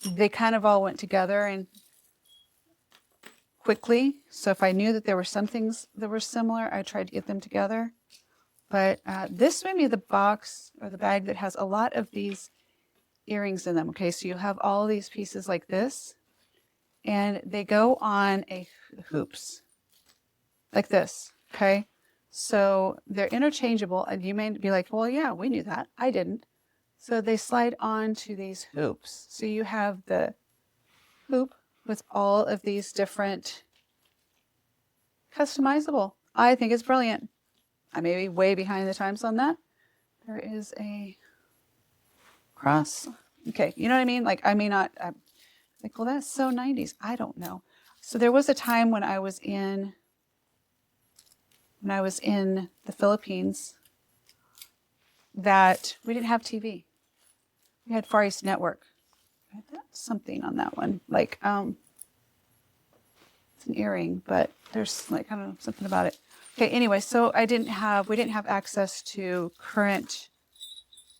they kind of all went together and quickly. So if I knew that there were some things that were similar, I tried to get them together. But this made me the box or the bag that has a lot of these earrings in them. Okay, so you have all these pieces like this, and they go on a hoops like this. Okay, so they're interchangeable, and you may be like, well, yeah, we knew that. I didn't. So they slide onto these hoops. So you have the hoop with all of these different customizable. I think it's brilliant. I may be way behind the times on that. There is a cross. Okay, you know what I mean? Like, I may not, I'm like, well, that's so 90s. I don't know. So there was a time when I was in the Philippines that we didn't have TV. We had Far East Network. I had something on that one. Like, it's an earring, but there's like, I don't know, something about it. Okay, anyway, so we didn't have access to current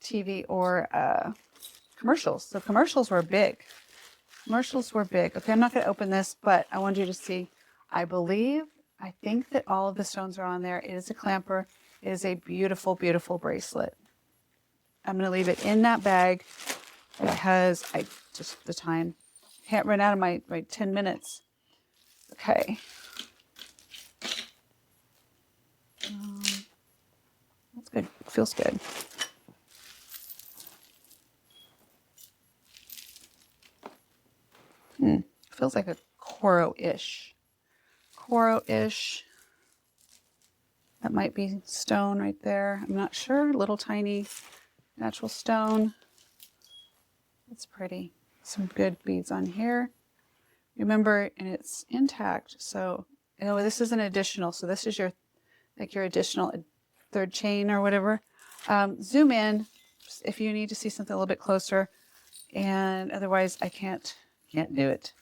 TV or commercials. So commercials were big. Commercials were big. Okay, I'm not going to open this, but I want you to see. I think that all of the stones are on there. It is a clamper. It is a beautiful, beautiful bracelet. I'm going to leave it in that bag because the time. Can't run out of my 10 minutes. Okay. That's good. Feels good. Feels like a coral-ish. Coral-ish. That might be stone right there. I'm not sure. Little tiny natural stone. It's pretty. Some good beads on here. Remember, and it's intact. So, this is an additional. So this is your additional third chain or whatever. Zoom in if you need to see something a little bit closer. And otherwise, I can't do it.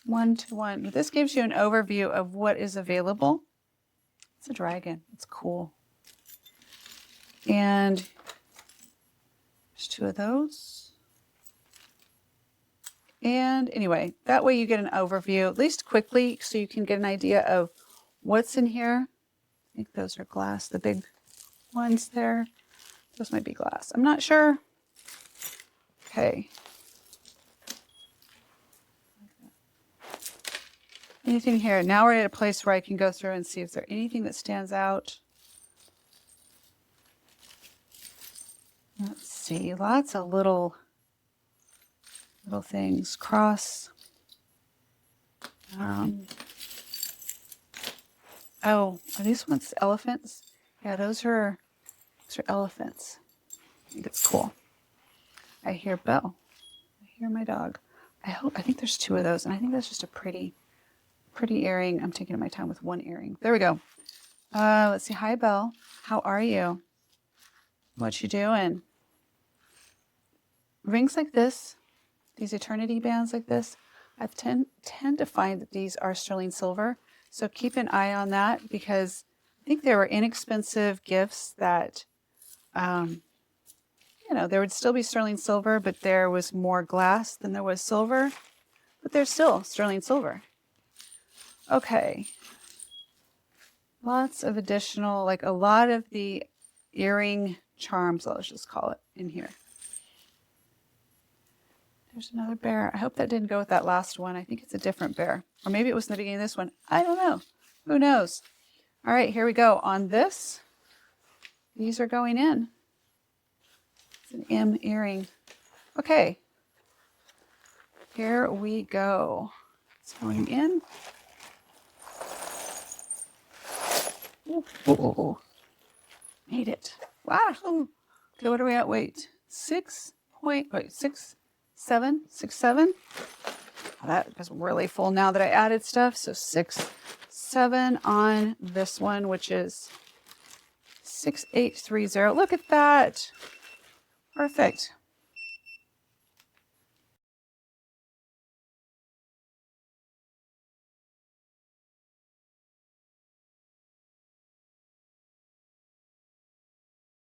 1-to-1. This gives you an overview of what is available. It's a dragon. It's cool. And there's 2 of those. And anyway, that way you get an overview, at least quickly, so you can get an idea of what's in here. I think those are glass, the big ones there. Those might be glass. I'm not sure. Okay. Anything here? Now we're at a place where I can go through and see if there's anything that stands out. Let's see. Lots of little things. Cross. Are these ones elephants? Yeah, those are elephants. I think it's cool. I hear Belle. I hear my dog. I think there's 2 of those, and I think that's just a pretty earring. I'm taking my time with one earring. There we go. Let's see. Hi, Belle. How are you? What you doing? Rings like this, these eternity bands like this, I tend to find that these are sterling silver. So keep an eye on that because I think there were inexpensive gifts that, there would still be sterling silver, but there was more glass than there was silver. But there's still sterling silver. Okay. Lots of additional, like a lot of the earring charms, let's just call it, in here. There's another bear. I hope that didn't go with that last one. I think it's a different bear. Or maybe it was in the beginning of this one. I don't know. Who knows? All right, here we go. On this, these are going in. It's an M earring. Okay. Here we go. It's going in. Ooh. Made it. Wow. Okay, what are we at? Wait. 6.7. That is really full now that I added stuff. So 6, 7 on this one, which is 6830. Look at that. Perfect.